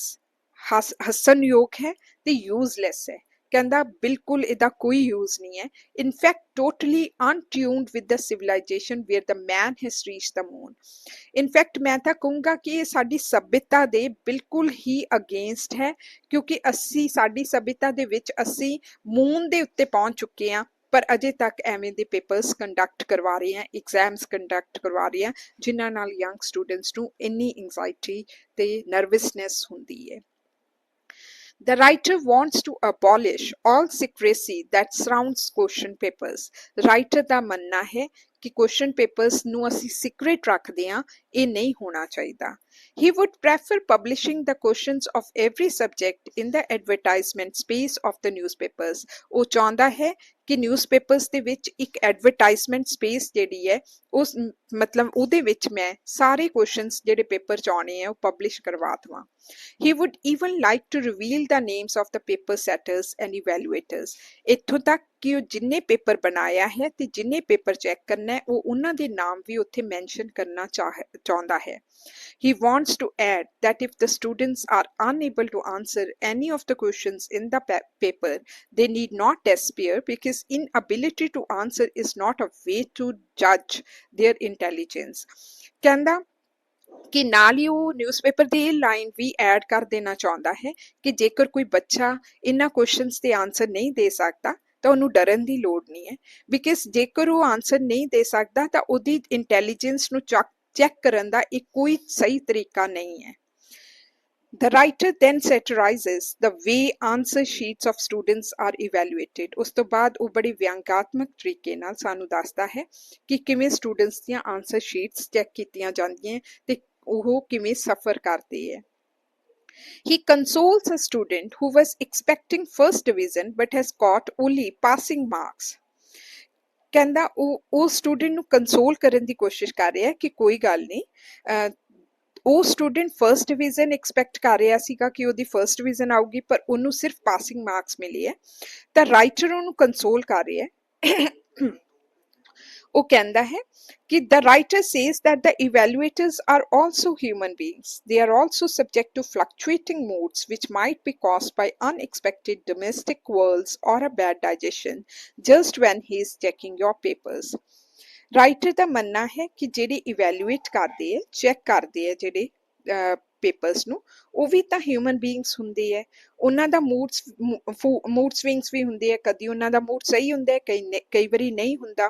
ਹੱਸਣਯੋਗ ਹੈ ਤੇ ਯੂਜ਼ਲੈਸ ਹੈ। ਕਹਿੰਦਾ ਬਿਲਕੁਲ ਇਹਦਾ ਕੋਈ ਯੂਜ਼ ਨਹੀਂ ਹੈ। In fact totally untuned with the civilization where the man has reached the moon. In fact ਮੈਂ ਤਾਂ ਕਹੂੰਗਾ ਕਿ ਇਹ ਸਾਡੀ ਸਭਿਅਤਾ ਦੇ ਬਿਲਕੁਲ ਹੀ ਅਗੇਂਸਟ ਹੈ, ਕਿਉਂਕਿ ਸਾਡੀ ਸਭਿਅਤਾ ਦੇ ਵਿੱਚ ਅਸੀਂ ਮੂਨ ਦੇ ਉੱਤੇ ਪਹੁੰਚ ਚੁੱਕੇ ਹਾਂ ਪਰ ਅਜੇ ਤੱਕ ਐਵੇਂ ਦੇ ਪੇਪਰਸ ਕੰਡਕਟ ਕਰਵਾ ਰਹੇ ਆ, ਐਗਜ਼ਾਮਸ ਕੰਡਕਟ ਕਰਵਾ ਰਹੇ ਆ ਜਿਨ੍ਹਾਂ ਨਾਲ ਯੰਗ ਸਟੂਡੈਂਟਸ ਨੂੰ ਇੰਨੀ ਐਂਗਜ਼ਾਇਟੀ ਤੇ ਨਰਵਸਨੈਸ ਹੁੰਦੀ ਹੈ। The writer wants to abolish all secrecy that surrounds question papers। Writer ਦਾ ਮੰਨਣਾ ਹੈ ਕਿ ਕੁਐਸਚਨ ਪੇਪਰਸ ਨੂੰ ਅਸੀਂ ਸੀਕ੍ਰੇਟ ਰੱਖਦੇ ਹਾਂ, ਇਹ ਨਹੀਂ ਹੋਣਾ ਚਾਹੀਦਾ। He would prefer publishing the questions of every subject in the advertisement space of the newspapers। ਉਹ ਚਾਹੁੰਦਾ ਹੈ ਕਿ ਨਿਊਜ਼ਪੇਪਰਸ ਦੇ ਵਿੱਚ ਇੱਕ ਐਡਵਰਟਾਈਜ਼ਮੈਂਟ ਸਪੇਸ ਜਿਹੜੀ ਹੈ ਉਸ ਮਤਲਬ ਉਹਦੇ ਵਿੱਚ ਮੈਂ ਸਾਰੇ ਕੁਐਸਚਨਸ ਜਿਹੜੇ ਪੇਪਰ 'ਚ ਆਉਣੇ ਆ ਉਹ ਪਬਲਿਸ਼ ਕਰਵਾ ਦੇਵਾਂ। He would even like to reveal the names of the paper setters and evaluators। ਇੱਥੋਂ ਤੱਕ ਕਿ ਉਹ ਜਿੰਨੇ ਪੇਪਰ ਬਣਾਇਆ ਹੈ ਤੇ ਜਿੰਨੇ ਪੇਪਰ ਚੈੱਕ ਕਰਨਾ ਹੈ ਉਹ ਉਹਨਾਂ ਦੇ ਨਾਮ ਵੀ ਉੱਥੇ ਮੈਂਸ਼ਨ ਕਰਨਾ ਚਾਹੁੰਦਾ ਹੈ। He wants to add that if the students are unable to answer any of the questions in the paper, they need not despair because inability to answer is not a way to judge their intelligence। ਕਹਿੰਦਾ ਕਿ ਨਾਲ ਹੀ ਉਹ newspaper ਦੀ ਇਹ line ਵੀ add ਕਰ ਦੇਣਾ ਚਾਹੁੰਦਾ ਹੈ ਕਿ ਜੇਕਰ ਕੋਈ ਬੱਚਾ ਇਹਨਾਂ ਕੁਐਸਚਨਸ ਦੇ ਆਨਸਰ ਨਹੀਂ ਦੇ ਸਕਦਾ ਤਾਂ ਉਹਨੂੰ ਡਰਨ ਦੀ ਲੋੜ ਨਹੀਂ ਹੈ, ਬਿਕਾਜ਼ ਜੇਕਰ ਉਹ ਆਨਸਰ ਨਹੀਂ ਦੇ ਸਕਦਾ ਤਾਂ ਉਹਦੀ ਇੰਟੈਲੀਜੈਂਸ ਨੂੰ ਚੈੱਕ ਕਰਨ ਦਾ ਇਹ ਕੋਈ ਸਹੀ ਤਰੀਕਾ ਨਹੀਂ ਹੈ। The writer then satirizes the way answer sheets of students are evaluated। ਉਸ ਤੋਂ ਬਾਅਦ ਉਹ ਬੜੀ ਵਿਅੰਗਾਤਮਕ ਤਰੀਕੇ ਨਾਲ ਸਾਨੂੰ ਦੱਸਦਾ ਹੈ ਕਿ ਕਿਵੇਂ ਸਟੂਡੈਂਟਸ ਦੀਆਂ ਆਨਸਰ ਸ਼ੀਟਸ ਚੈੱਕ ਕੀਤੀਆਂ ਜਾਂਦੀਆਂ ਤੇ ਉਹ ਕਿਵੇਂ ਸਫਰ ਕਰਦੇ ਹੈ। He consoles a student who was expecting first division but has got only passing marks। ਕਹਿੰਦਾ ਉਹ ਸਟੂਡੈਂਟ ਨੂੰ ਕੰਸੋਲ ਕਰਨ ਦੀ ਕੋਸ਼ਿਸ਼ ਕਰ ਰਿਹਾ ਕਿ ਕੋਈ ਗੱਲ ਨਹੀਂ, ਉਹ ਸਟੂਡੈਂਟ ਫਰਸਟ ਡਿਵੀਜ਼ਨ ਐਕਸਪੈਕਟ ਕਰ ਰਿਹਾ ਸੀਗਾ ਕਿ ਉਹਦੀ ਫਰਸਟ ਡਿਵੀਜ਼ਨ ਆਊਗੀ ਪਰ ਉਹਨੂੰ ਸਿਰਫ ਪਾਸਿੰਗ ਮਾਰਕਸ ਮਿਲੇ ਹੈ, ਤਾਂ ਰਾਈਟਰ ਉਹਨੂੰ ਕੰਸੋਲ ਕਰ ਰਿਹਾ ਹੈ। ਉਹ ਕਹਿੰਦਾ ਹੈ ਕਿ the writer says that the evaluators are also human beings। They are also subject to fluctuating moods which might be caused by unexpected domestic quarrels or a bad digestion just when he is checking your papers। Writer ਦਾ ਮੰਨਣਾ ਹੈ ਕਿ ਜਿਹੜੇ evaluate ਕਰਦੇ ਹੈ, check ਕਰਦੇ ਹੈ ਜਿਹੜੇ ਪੇਪਰਸ ਨੂੰ, ਉਹ ਵੀ ਤਾਂ ਹਿਊਮਨ ਬੀਇੰਗਸ ਹੁੰਦੇ ਹੈ। ਉਹਨਾਂ ਦਾ ਮੂਡ ਸਵਿੰਗਸ ਵੀ ਹੁੰਦੇ ਹੈ, ਕਦੀ ਉਹਨਾਂ ਦਾ ਮੂਡ ਸਹੀ ਹੁੰਦਾ ਹੈ, ਕਈ ਵਾਰੀ ਨਹੀਂ ਹੁੰਦਾ।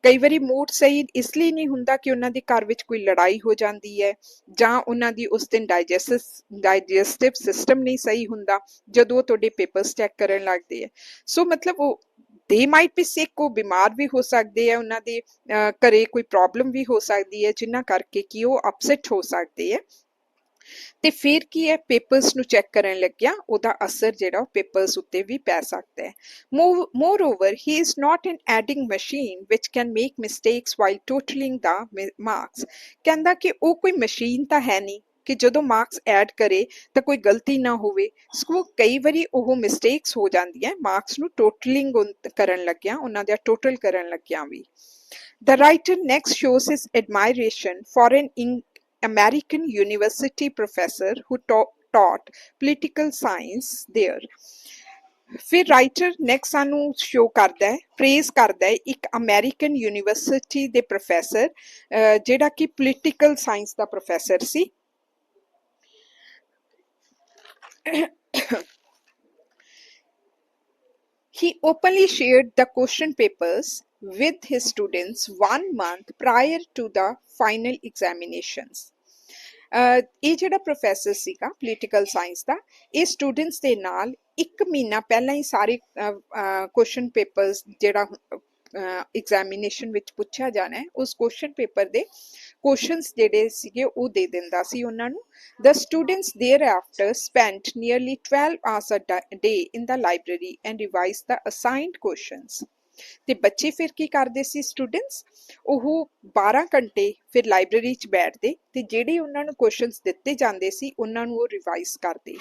ਕਈ ਵਾਰੀ ਮੂਡ ਸਹੀ ਇਸ ਲਈ ਨਹੀਂ ਹੁੰਦਾ ਕਿ ਉਹਨਾਂ ਦੇ ਘਰ ਵਿੱਚ ਕੋਈ ਲੜਾਈ ਹੋ ਜਾਂਦੀ ਹੈ, ਜਾਂ ਉਹਨਾਂ ਦੀ ਉਸ ਦਿਨ ਡਾਈਜੈਸਟਿਵ ਸਿਸਟਮ ਨਹੀਂ ਸਹੀ ਹੁੰਦਾ ਜਦੋਂ ਉਹ ਤੁਹਾਡੇ ਪੇਪਰਸ ਚੈੱਕ ਕਰਨ ਲੱਗਦੇ ਹੈ। ਸੋ ਮਤਲਬ ਉਹ ਦੇ ਮਾਈਟ ਬੀ ਸਿਕ, ਉਹ ਬਿਮਾਰ ਵੀ ਹੋ ਸਕਦੇ ਆ, ਉਹਨਾਂ ਦੇ ਘਰੇ ਕੋਈ ਪ੍ਰੋਬਲਮ ਵੀ ਹੋ ਸਕਦੀ ਹੈ ਜਿਨ੍ਹਾਂ ਕਰਕੇ ਕਿ ਉਹ ਅਪਸੈਟ ਹੋ ਸਕਦੇ ਹੈ। ਤੇ ਫਿਰ ਕੀ ਹੈ, ਪੇਪਰਸ ਨੂੰ ਚੈੱਕ ਕਰਨ ਲੱਗਿਆ ਉਹਦਾ ਅਸਰ ਜਿਹੜਾ ਪੇਪਰਸ ਉੱਤੇ ਵੀ ਪੈ ਸਕਦਾ ਹੈ। Moreover, he is not an adding machine which can make mistakes while totaling the marks। ਕਹਿੰਦਾ ਕਿ ਉਹ ਕੋਈ ਮਸ਼ੀਨ ਤਾਂ ਹੈ ਨਹੀਂ ਕਿ ਜਦੋਂ ਮਾਰਕਸ ਐਡ ਕਰੇ ਤਾਂ ਕੋਈ ਗਲਤੀ ਨਾ ਹੋਵੇ। ਸੋ ਕਈ ਵਾਰੀ ਉਹ ਮਿਸਟੇਕਸ ਹੋ ਜਾਂਦੀਆਂ ਮਾਰਕਸ ਨੂੰ ਟੋਟਲਿੰਗ ਕਰਨ ਲੱਗਿਆ, ਉਹਨਾਂ ਦਾ ਟੋਟਲ ਕਰਨ ਲੱਗਿਆ ਵੀ। The writer next shows his admiration for an American university professor who taught political science there। ਫਿਰ ਰਾਈਟਰ ਨੈਕਸਟ ਸਾਨੂੰ ਸ਼ੋ ਕਰਦਾ ਹੈ, ਪ੍ਰੇਜ਼ ਕਰਦਾ ਹੈ ਇੱਕ ਅਮਰੀਕਨ ਯੂਨੀਵਰਸਿਟੀ ਦੇ ਪ੍ਰੋਫੈਸਰ ਜਿਹੜਾ ਕਿ political science the professor C. He openly shared the question papers with his students 1 month prior to the final examinations। ਇਹ ਜਿਹੜਾ ਪ੍ਰੋਫੈਸਰ ਸੀਗਾ ਪੋਲੀਟੀਕਲ ਸਾਇੰਸ ਦਾ, ਇਹ ਸਟੂਡੈਂਟਸ ਦੇ ਨਾਲ 1 ਮਹੀਨਾ ਪਹਿਲਾਂ ਹੀ ਸਾਰੇ ਕੁਐਸਚਨ ਪੇਪਰਸ ਜਿਹੜਾ ਐਗਜ਼ਾਮੀਨੇਸ਼ਨ ਵਿੱਚ ਪੁੱਛਿਆ ਜਾਣਾ ਹੈ ਉਸ ਕੁਐਸਚਨ ਪੇਪਰ ਦੇ ਕੁਐਸਚਨਸ ਜਿਹੜੇ ਸੀਗੇ ਉਹ ਦੇ ਦਿੰਦਾ ਸੀ ਉਹਨਾਂ ਨੂੰ। The students thereafter spent nearly 12 hours a day in the library and revised the assigned questions। ਤੇ ਬੱਚੇ ਫਿਰ ਕੀ ਕਰਦੇ ਸੀ ਸਟੂਡੈਂਟਸ, ਉਹ 12 ਘੰਟੇ ਫਿਰ ਲਾਇਬ੍ਰੇਰੀ 'ਚ ਬੈਠਦੇ ਤੇ ਜਿਹੜੇ ਉਹਨਾਂ ਨੂੰ ਕੁਐਸਚਨਸ ਦਿੱਤੇ ਜਾਂਦੇ ਸੀ ਉਹਨਾਂ ਨੂੰ ਉਹ ਰਿਵਾਈਜ਼ ਕਰਦੇ।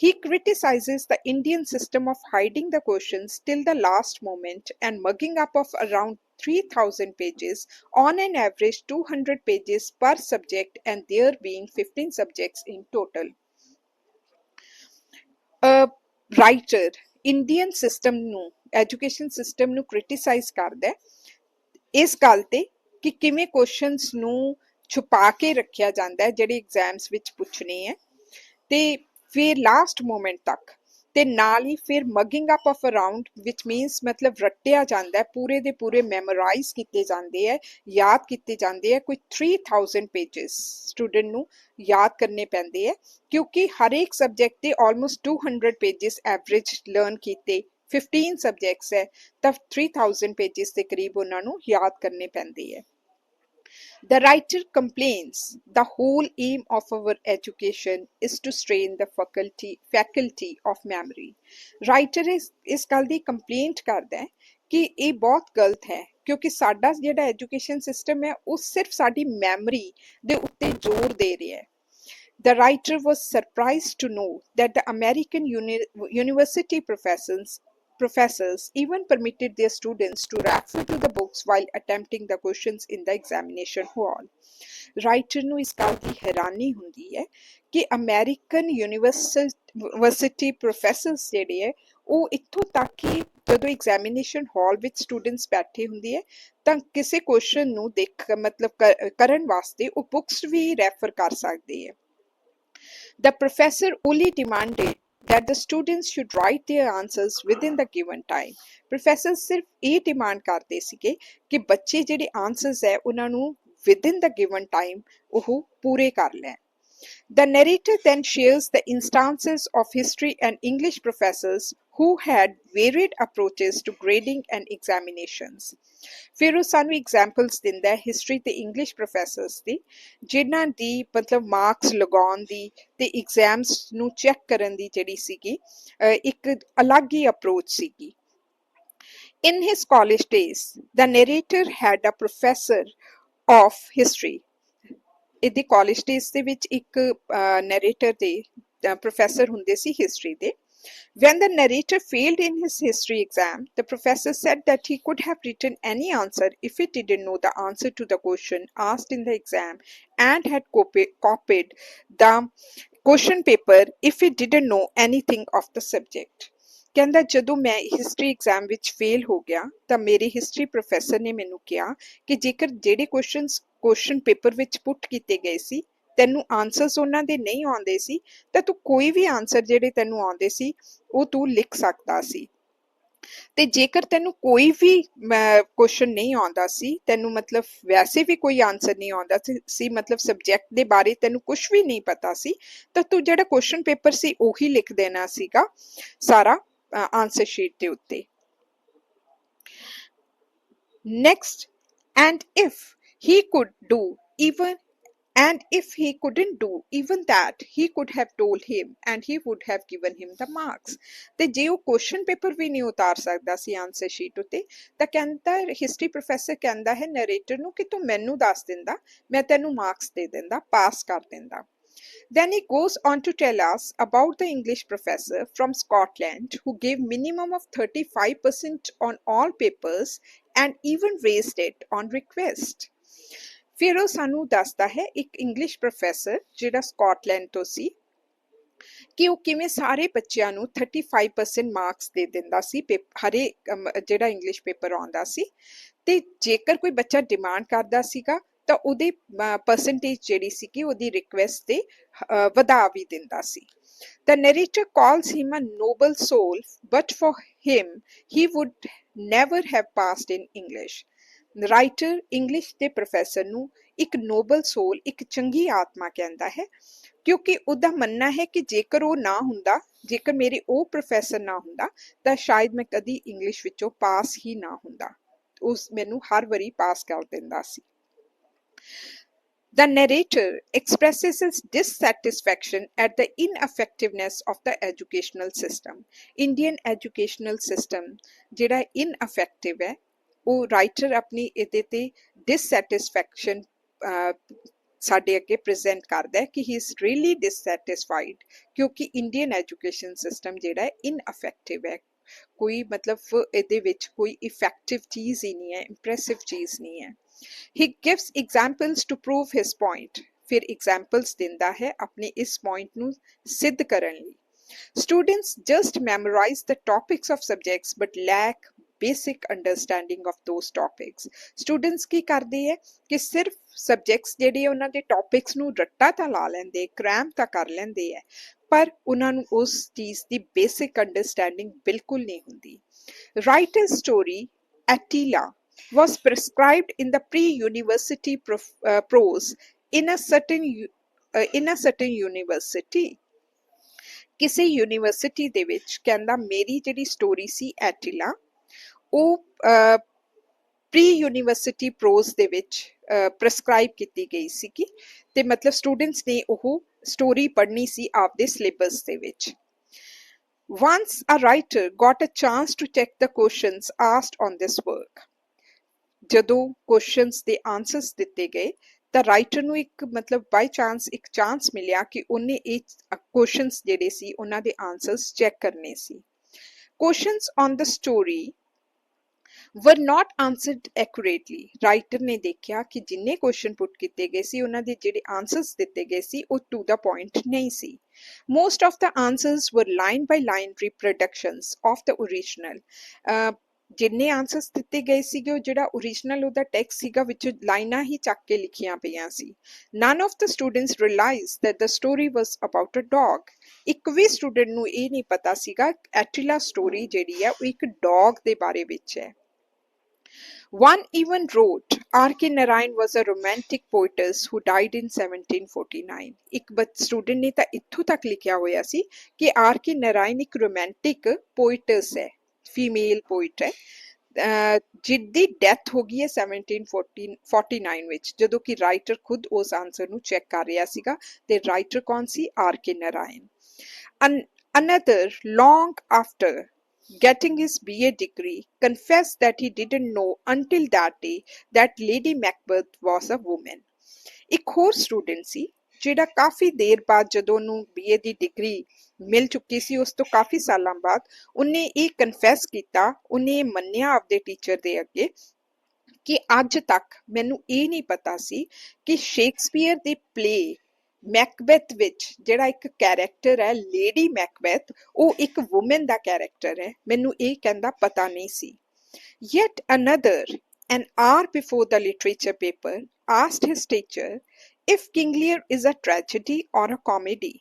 He criticizes the Indian system of hiding the questions till the last moment and mugging up of around 3,000 pages, on an average 200 pages per subject, and there being 15 subjects in total। Writer Indian system ਨੂੰ, education system ਨੂੰ criticise ਕਰਦਾ ਇਸ ਗੱਲ ਤੇ ਕਿ ਕਿਵੇਂ questions ਨੂੰ ਛੁਪਾ ਕੇ ਰੱਖਿਆ ਜਾਂਦਾ ਹੈ ਜਿਹੜੇ ਐਗਜ਼ਾਮਸ ਵਿੱਚ ਪੁੱਛਣੇ ਹੈ, ਤੇ ਫਿਰ ਲਾਸਟ ਮੂਮੈਂਟ ਤੱਕ, ਤੇ ਨਾਲ ਹੀ ਫਿਰ ਮਗਿੰਗ ਅਪ ਆਫ ਅਰਾਊਂਡ ਵਿਚ ਮੀਨਸ ਮਤਲਬ ਰੱਟਿਆ ਜਾਂਦਾ ਹੈ, ਪੂਰੇ ਦੇ ਪੂਰੇ ਮੈਮੋਰਾਈਜ਼ ਕੀਤੇ ਜਾਂਦੇ ਹੈ, ਯਾਦ ਕੀਤੇ ਜਾਂਦੇ ਹੈ। ਕੋਈ 3000 ਪੇਜਸ ਸਟੂਡੈਂਟ ਨੂੰ ਯਾਦ ਕਰਨੇ ਪੈਂਦੇ ਹੈ ਕਿਉਂਕਿ ਹਰੇਕ ਸਬਜੈਕਟ ਦੇ ਆਲਮੋਸਟ 200 ਪੇਜਸ ਐਵਰੇਜ ਲਰਨ ਕੀਤੇ, 15 ਸਬਜੈਕਟਸ ਹੈ ਤਾਂ 3000 ਪੇਜਸ ਦੇ ਕਰੀਬ ਉਹਨਾਂ ਨੂੰ ਯਾਦ ਕਰਨੇ ਪੈਂਦੇ ਹੈ। The writer complains the whole aim of our education is to strain the faculty of memory। Writer ਇਸ ਗੱਲ ਦੀ ਕੰਪਲੇਂਟ ਕਰਦਾ ਹੈ ਕਿ ਇਹ ਬਹੁਤ ਗਲਤ ਹੈ ਕਿਉਂਕਿ ਸਾਡਾ ਜਿਹੜਾ ਐਜੂਕੇਸ਼ਨ ਸਿਸਟਮ ਹੈ ਉਹ ਸਿਰਫ ਸਾਡੀ ਮੈਮਰੀ ਦੇ ਉੱਤੇ ਜ਼ੋਰ ਦੇ ਰਿਹਾ ਹੈ। The writer was surprised to know that the American university professors even permitted their students to refer to the books while attempting the questions in the examination hall। Writer ਨੂੰ ਇਸ ਗੱਲ ਦੀ ਹੈਰਾਨੀ ਹੁੰਦੀ ਹੈ ਕਿ ਅਮਰੀਕਨ ਯੂਨੀਵਰਸਿਟੀ ਪ੍ਰੋਫੈਸਰਸ ਜਿਹੜੇ ਹੈ ਉਹ ਇੱਥੋਂ ਤੱਕ ਕਿ ਜਦੋਂ ਐਗਜ਼ਾਮੀਨੇਸ਼ਨ ਹਾਲ ਵਿੱਚ ਸਟੂਡੈਂਟਸ ਬੈਠੇ ਹੁੰਦੇ ਹੈ ਤਾਂ ਕਿਸੇ ਕੁਐਸਚਨ ਨੂੰ ਕਰਨ ਵਾਸਤੇ ਉਹ ਬੁੱਕਸ ਵੀ ਰੈਫਰ ਕਰ ਸਕਦੇ ਹੈ। The professor only demanded that the students should write their answers within the given time। Professor ਸਿਰਫ ਇਹ ਡਿਮਾਂਡ ਕਰਦੇ ਸੀਗੇ ਕਿ ਬੱਚੇ ਜਿਹੜੇ ਆਨਸਰਸ ਹੈ ਉਹਨਾਂ ਨੂੰ within the given time ਉਹ ਪੂਰੇ ਕਰ ਲੈਣ। The narrator then shares the instances of history and English professors who had varied approaches to grading and examinations। ਫਿਰ ਉਹ ਸਾਨੂੰ ਐਗਜ਼ਾਮਪਲਸ ਦਿੰਦਾ ਹੈ ਹਿਸਟਰੀ ਤੇ ਇੰਗਲਿਸ਼ ਪ੍ਰੋਫੈਸਰਸ ਦੀ ਜਿਨ੍ਹਾਂ ਦੀ ਮਤਲਬ ਮਾਰਕਸ ਲਗਾਉਣ ਦੀ ਤੇ ਐਗਜ਼ਾਮਸ ਨੂੰ ਚੈੱਕ ਕਰਨ ਦੀ ਜਿਹੜੀ ਸੀਗੀ ਇੱਕ ਅਲੱਗ ਹੀ ਅਪਰੋਚ ਸੀਗੀ। In his college days, the narrator had a professor of history। ਇਹਦੇ ਕਾਲਜ ਡੇਜ਼ ਦੇ ਵਿੱਚ ਇੱਕ ਨੈਰੇਟਰ ਦੇ ਪ੍ਰੋਫੈਸਰ ਹੁੰਦੇ ਸੀ ਹਿਸਟਰੀ ਦੇ। When the narrator failed in his history exam, the professor said that he could have written any answer if he didn't know the answer to the question asked in the exam and had copied the question paper if he didn't know anything of the subject। ਕਹਿੰਦਾ ਜਦੋਂ ਮੈਂ history exam ਵਿੱਚ fail ਹੋ ਗਿਆ ਤਾਂ ਮੇਰੇ history professor ਨੇ ਮੈਨੂੰ ਕਿਹਾ ਕਿ ਜੇਕਰ ਜਿਹੜੇ ਕੁਐਸਚਨ ਪੇਪਰ ਵਿੱਚ ਪੁੱਟ ਕੀਤੇ ਗਏ ਸੀ ਤੈਨੂੰ ਆਨਸਰਸ ਉਹਨਾਂ ਦੇ ਨਹੀਂ ਆਉਂਦੇ ਸੀ ਤਾਂ ਤੂੰ ਕੋਈ ਵੀ ਆਨਸਰ ਜਿਹੜੇ ਤੈਨੂੰ ਆਉਂਦੇ ਸੀ ਉਹ ਤੂੰ ਲਿਖ ਸਕਦਾ ਸੀ। ਤੇ ਜੇਕਰ ਤੈਨੂੰ ਕੋਈ ਵੀ ਕੁਐਸਚਨ ਨਹੀਂ ਆਉਂਦਾ ਸੀ, ਤੈਨੂੰ ਮਤਲਬ ਵੈਸੇ ਵੀ ਕੋਈ ਆਨਸਰ ਨਹੀਂ ਆਉਂਦਾ ਸੀ, ਮਤਲਬ ਸਬਜੈਕਟ ਦੇ ਬਾਰੇ ਤੈਨੂੰ ਕੁਝ ਵੀ ਨਹੀਂ ਪਤਾ ਸੀ, ਤਾਂ ਤੂੰ ਜਿਹੜਾ ਕੁਐਸਚਨ ਪੇਪਰ ਸੀ ਉਹੀ ਲਿਖ ਦੇਣਾ ਸੀਗਾ ਸਾਰਾ ਆਨਸਰ ਸ਼ੀਟ ਦੇ ਉੱਤੇ। Next, and if he could do even and if he couldn't do even that, he could have told him and he would have given him the marks। ਤੇ ਜੇ ਉਹ ਕੁਐਸਚਨ ਪੇਪਰ ਵੀ ਨਹੀਂ ਉਤਾਰ ਸਕਦਾ ਸੀ answer sheet ਉੱਤੇ ਤਾਂ ਕਹਿੰਦਾ, history professor ਕਹਿੰਦਾ ਹੈ ਨਰੇਟਰ ਨੂੰ ਕਿ ਤੂੰ ਮੈਨੂੰ ਦੱਸ ਦਿੰਦਾ, ਮੈਂ ਤੈਨੂੰ ਮਾਰਕਸ ਦੇ ਦਿੰਦਾ, ਪਾਸ ਕਰ ਦਿੰਦਾ। Then he goes on to tell us about the English professor from Scotland who gave minimum of 35% on all papers and even raised it on request। ਫਿਰ ਉਹ ਸਾਨੂੰ ਦੱਸਦਾ ਹੈ ਇੱਕ ਇੰਗਲਿਸ਼ ਪ੍ਰੋਫੈਸਰ ਜਿਹੜਾ ਸਕਾਟਲੈਂਡ ਤੋਂ ਸੀ ਕਿ ਉਹ ਕਿਵੇਂ ਸਾਰੇ ਬੱਚਿਆਂ ਨੂੰ 35% ਮਾਰਕਸ ਦੇ ਦਿੰਦਾ ਸੀ ਹਰੇ ਜਿਹੜਾ ਇੰਗਲਿਸ਼ ਪੇਪਰ ਆਉਂਦਾ ਸੀ, ਤੇ ਜੇਕਰ ਕੋਈ ਬੱਚਾ ਡਿਮਾਂਡ ਕਰਦਾ ਸੀਗਾ ਤਾਂ ਉਹਦੀ ਪਰਸੈਂਟੇਜ ਜਿਹੜੀ ਸੀਗੀ ਉਹਦੀ ਰਿਕੁਐਸਟ ਤੇ ਵਧਾ ਵੀ ਦਿੰਦਾ ਸੀ। The narrator calls him a noble soul, but for him, he would never have passed in English। Writer English ਦੇ ਪ੍ਰੋਫੈਸਰ ਨੂੰ ਇੱਕ ਨੋਬਲ ਸੋਲ, ਇੱਕ ਚੰਗੀ ਆਤਮਾ ਕਹਿੰਦਾ ਹੈ, ਕਿਉਂਕਿ ਉਹਦਾ ਮੰਨਣਾ ਹੈ ਕਿ ਜੇਕਰ ਉਹ ਨਾ ਹੁੰਦਾ, ਜੇਕਰ ਮੇਰੇ ਉਹ ਪ੍ਰੋਫੈਸਰ ਨਾ ਹੁੰਦਾ ਤਾਂ ਸ਼ਾਇਦ ਮੈਂ ਕਦੀ ਇੰਗਲਿਸ਼ ਵਿੱਚੋਂ ਪਾਸ ਹੀ ਨਾ ਹੁੰਦਾ। ਉਸ ਮੈਨੂੰ ਹਰ ਵਾਰੀ ਪਾਸ ਕਰ ਦਿੰਦਾ ਸੀ। The narrator expresses his dissatisfaction at the ineffectiveness of the educational system। Indian educational system ਜਿਹੜਾ ineffective ਹੈ, ਉਹ ਰਾਈਟਰ ਆਪਣੀ ਇਹਦੇ ਤੇ dissatisfaction ਸਾਡੇ ਅੱਗੇ ਪ੍ਰੈਜ਼ੈਂਟ ਕਰਦਾ ਹੈ ਕਿ he is really dissatisfied ਕਿਉਂਕਿ ਇੰਡੀਅਨ ਐਜੂਕੇਸ਼ਨ ਸਿਸਟਮ ਜਿਹੜਾ ਹੈ ਇਨਅਫੈਕਟਿਵ ਹੈ, ਕੋਈ ਮਤਲਬ ਇਹਦੇ ਵਿੱਚ ਕੋਈ ਇਫੈਕਟਿਵ ਚੀਜ਼ ਹੀ ਨਹੀਂ ਹੈ, ਇੰਪ੍ਰੈਸਿਵ ਚੀਜ਼ ਨਹੀਂ ਹੈ। He gives examples to prove his point। ਫਿਰ examples ਦਿੰਦਾ ਹੈ ਆਪਣੇ ਇਸ point ਨੂੰ ਸਿੱਧ ਕਰਨ ਲਈ। Students just memorize the topics of subjects but lack basic understanding of those topics। Students ਕੀ ਕਰਦੇ ਹੈ ਕਿ ਸਿਰਫ ਸਬਜੈਕਟਸ ਜਿਹੜੇ ਉਹਨਾਂ ਦੇ ਟੌਪਿਕਸ ਨੂੰ ਰੱਟਾ ਤਾਂ ਲਾ ਲੈਂਦੇ, ਕ੍ਰੈਮ ਤਾਂ ਕਰ ਲੈਂਦੇ ਹੈ, ਪਰ ਉਹਨਾਂ ਨੂੰ ਉਸ ਚੀਜ਼ ਦੀ ਬੇਸਿਕ ਅੰਡਰਸਟੈਂਡਿੰਗ ਬਿਲਕੁਲ ਨਹੀਂ ਹੁੰਦੀ। ਰਾਈਟਰ's story Attila was prescribed in the pre-university prose in a certain university। ਕਿਸੇ ਯੂਨੀਵਰਸਿਟੀ ਦੇ ਵਿੱਚ ਕਹਿੰਦਾ ਮੇਰੀ ਜਿਹੜੀ ਸਟੋਰੀ ਸੀ ਐਟਿਲਾ, ਉਹ ਪ੍ਰੀ ਯੂਨੀਵਰਸਿਟੀ ਪ੍ਰੋਜ਼ ਦੇ ਵਿੱਚ ਪ੍ਰੈਸਕ੍ਰਾਈਬ ਕੀਤੀ ਗਈ ਸੀਗੀ, ਤੇ ਮਤਲਬ ਸਟੂਡੈਂਟਸ ਨੇ ਉਹ ਸਟੋਰੀ ਪੜ੍ਹਨੀ ਸੀ ਆਪਦੇ ਸਿਲੇਬਸ ਦੇ ਵਿੱਚ। Once a writer got a chance to check the questions asked on this work। ਜਦੋਂ ਕੁਐਸਚਨਸ ਦੇ ਆਨਸਰਸ ਦਿੱਤੇ ਗਏ ਤਾਂ ਰਾਈਟਰ ਨੂੰ ਇੱਕ ਮਤਲਬ ਬਾਈ ਚਾਂਸ ਇੱਕ ਚਾਂਸ ਮਿਲਿਆ ਕਿ ਉਹਨੇ ਇਹ ਕੁਐਸਚਨਸ ਜਿਹੜੇ ਸੀ ਉਹਨਾਂ ਦੇ ਆਨਸਰਸ ਚੈੱਕ ਕਰਨੇ ਸੀ। Questions on the story were not answered accurately। Writer ਨੇ ਦੇਖਿਆ ਕਿ ਜਿੰਨੇ ਕੁਐਸਚਨ ਪੁੱਟ ਕੀਤੇ ਗਏ ਸੀ ਉਹਨਾਂ ਦੇ ਜਿਹੜੇ ਆਨਸਰਸ ਦਿੱਤੇ ਗਏ ਸੀ ਉਹ ਟੂ ਦਾ ਪੁਆਇੰਟ ਨਹੀਂ ਸੀ। Most of the answers were line by line reproductions of the original। ਜਿੰਨੇ ਆਨਸਰਸ ਦਿੱਤੇ ਗਏ ਸੀਗੇ ਉਹ ਜਿਹੜਾ ਓਰੀਜਨਲ ਉਹਦਾ ਟੈਕਸਟ ਸੀਗਾ ਵਿੱਚ ਲਾਈਨਾਂ ਹੀ ਚੱਕ ਕੇ ਲਿਖੀਆਂ ਪਈਆਂ ਸੀ। None of the students realized that the story was about a dog। ਇੱਕ ਵੀ ਸਟੂਡੈਂਟ ਨੂੰ ਇਹ ਨਹੀਂ ਪਤਾ ਸੀਗਾ ਐਟਿਲਾ ਸਟੋਰੀ ਜਿਹੜੀ ਹੈ ਉਹ ਇੱਕ ਡੌਗ ਦੇ ਬਾਰੇ ਵਿੱਚ ਹੈ। One even wrote R.K. Narayan was a romantic poetess who died in 1749। ਇੱਕ ਸਟੂਡੈਂਟ ਨੇ ਤਾਂ ਇੱਥੋਂ ਤੱਕ ਲਿਖਿਆ ਹੋਇਆ ਸੀ ਕਿ R.K. Narayan ਇੱਕ ਰੋਮਾਂਟਿਕ ਪੋਇਟਸ ਹੈ, ਫੀਮੇਲ ਪੋਇਟ ਹੈ, ਜਿਹਦੀ ਡੈਥ ਹੋ ਗਈ ਹੈ 1749 ਵਿੱਚ, ਜਦੋਂ ਕਿ ਰਾਈਟਰ ਖੁਦ ਉਸ ਆਨਸਰ ਨੂੰ ਚੈੱਕ ਕਰ ਰਿਹਾ ਸੀਗਾ। ਤੇ ਰਾਈਟਰ ਕੌਣ ਸੀ? R.K. Narayan। Another, long after getting his BA degree, confessed that he didn't know until that day that Lady Macbeth was a woman। ਇੱਕ ਹੋਰ ਸਟੂਡੈਂਟ ਸੀ ਜਿਹੜਾ ਕਾਫੀ ਦੇਰ ਬਾਅਦ ਜਦੋਂ ਉਹਨੂੰ BA ਦੀ ਡਿਗਰੀ ਮਿਲ ਚੁੱਕੀ ਸੀ, ਉਸ ਤੋਂ ਕਾਫੀ ਸਾਲਾਂ ਬਾਅਦ ਉਹਨੇ ਇਹ ਕਨਫੈਸ ਕੀਤਾ, ਉਹਨੇ ਇਹ ਮੰਨਿਆ ਆਪਦੇ ਟੀਚਰ ਦੇ ਅੱਗੇ ਕਿ ਅੱਜ ਤੱਕ ਮੈਨੂੰ ਇਹ ਨਹੀਂ ਪਤਾ ਸੀ ਕਿ ਸ਼ੇਕਸਪੀਅਰ ਦੀ ਪਲੇ ਮੈਕਬੈਥ ਵਿੱਚ ਜਿਹੜਾ ਇੱਕ ਕੈਰੈਕਟਰ ਹੈ ਲੇਡੀ ਮੈਕਬੈਥ, ਉਹ ਇੱਕ ਵੂਮਨ ਦਾ ਕੈਰੈਕਟਰ ਹੈ, ਮੈਨੂੰ ਇਹ ਕਹਿੰਦਾ ਪਤਾ ਨਹੀਂ ਸੀ। Yet another, an hour before the literature paper, asked his teacher If King Lear is a tragedy or a comedy?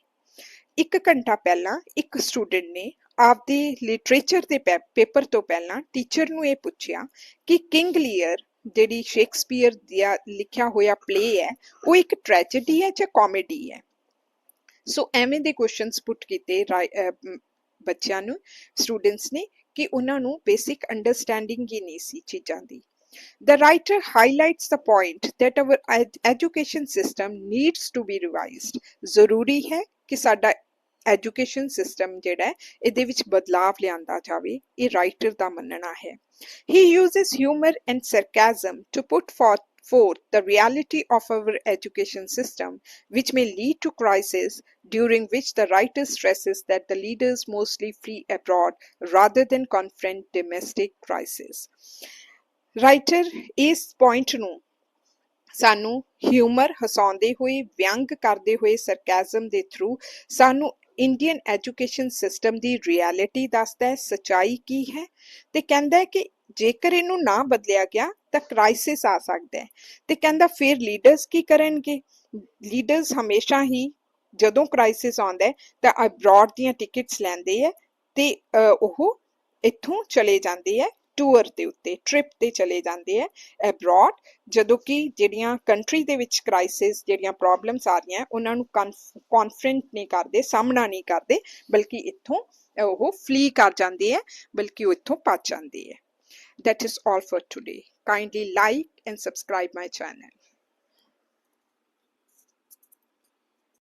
ਇੱਕ ਘੰਟਾ ਪਹਿਲਾਂ ਇੱਕ ਸਟੂਡੈਂਟ ਨੇ ਆਪਦੇ ਲਿਟਰੇਚਰ ਦੇ ਪੇਪਰ ਤੋਂ ਪਹਿਲਾਂ ਟੀਚਰ ਨੂੰ ਇਹ ਪੁੱਛਿਆ ਕਿ ਕਿੰਗ ਲੀਅਰ ਜਿਹੜੀ ਸ਼ੇਕਸਪੀਅਰ ਦਾ ਲਿਖਿਆ ਹੋਇਆ ਪਲੇ ਹੈ ਉਹ ਇੱਕ ਟ੍ਰੈਜੇਡੀ ਹੈ ਜਾਂ ਕਾਮੇਡੀ ਹੈ। ਸੋ ਐਵੇਂ ਦੇ ਕੁਐਸਚਨਸ ਪੁੱਟ ਕੀਤੇ ਬੱਚਿਆਂ ਨੂੰ, ਸਟੂਡੈਂਟਸ ਨੇ, ਕਿ ਉਹਨਾਂ ਨੂੰ ਬੇਸਿਕ ਅੰਡਰਸਟੈਂਡਿੰਗ ਹੀ ਨਹੀਂ ਸੀ ਚੀਜ਼ਾਂ ਦੀ। The writer highlights the point that our education system needs to be revised. ਜ਼ਰੂਰੀ ਹੈ ਕਿ ਸਾਡਾ ਐਜੂਕੇਸ਼ਨ ਸਿਸਟਮ ਜਿਹੜਾ ਹੈ ਇਹਦੇ ਵਿੱਚ ਬਦਲਾਵ ਲਿਆਂਦਾ ਜਾਵੇ, ਇਹ ਰਾਈਟਰ ਦਾ ਮੰਨਣਾ ਹੈ। He uses humor and sarcasm to put forth the reality of our education system, which may lead to crisis, during which the writer stresses that the leaders mostly flee abroad rather than confront domestic crisis. Writer ਇਸ point ਨੂੰ ਸਾਨੂੰ humour, ਹਸਾਉਂਦੇ ਹੋਏ, ਵਿਅੰਗ ਕਰਦੇ ਹੋਏ, ਸਰਕੈਜ਼ਮ ਦੇ through ਸਾਨੂੰ Indian education system ਦੀ reality ਦੱਸਦਾ ਹੈ, ਸੱਚਾਈ ਕੀ ਹੈ, ਤੇ ਕਹਿੰਦਾ ਹੈ ਕਿ ਜੇਕਰ ਇਹਨੂੰ ਨਾ ਬਦਲਿਆ ਗਿਆ ਤਾਂ ਕ੍ਰਾਈਸਿਸ ਆ ਸਕਦਾ ਹੈ। ਤੇ ਕਹਿੰਦਾ ਫਿਰ ਲੀਡਰਸ ਕੀ ਕਰਨਗੇ? ਲੀਡਰਸ ਹਮੇਸ਼ਾ ਹੀ ਜਦੋਂ ਕ੍ਰਾਈਸਿਸ ਆਉਂਦਾ ਹੈ ਤਾਂ ਅਬਰੋਡ ਦੀਆਂ ਟਿਕਟਸ ਲੈਂਦੇ ਹੈ ਤੇ ਉਹ ਇੱਥੋਂ ਚਲੇ ਜਾਂਦੇ ਹੈ ਟੂਰ ਦੇ ਉੱਤੇ, ਟ੍ਰਿਪ ਤੇ ਚਲੇ ਜਾਂਦੇ ਹੈ ਅਬਰੋਡ, ਜਦੋਂ ਕਿ ਜਿਹੜੀਆਂ ਕੰਟਰੀ ਦੇ ਵਿੱਚ ਕ੍ਰਾਈਸਿਸ, ਜਿਹੜੀਆਂ ਪ੍ਰੋਬਲਮਸ ਆ ਰਹੀਆਂ ਉਹਨਾਂ ਨੂੰ ਕੌਨਫਰੰਟ ਨਹੀਂ ਕਰਦੇ, ਸਾਹਮਣਾ ਨਹੀਂ ਕਰਦੇ, ਬਲਕਿ ਇੱਥੋਂ ਉਹ ਫਲੀ ਕਰ ਜਾਂਦੇ ਹੈ, ਬਲਕਿ ਉਹ ਇੱਥੋਂ ਭੱਜ ਜਾਂਦੇ ਹੈ। That is all for today. Kindly like and subscribe my channel.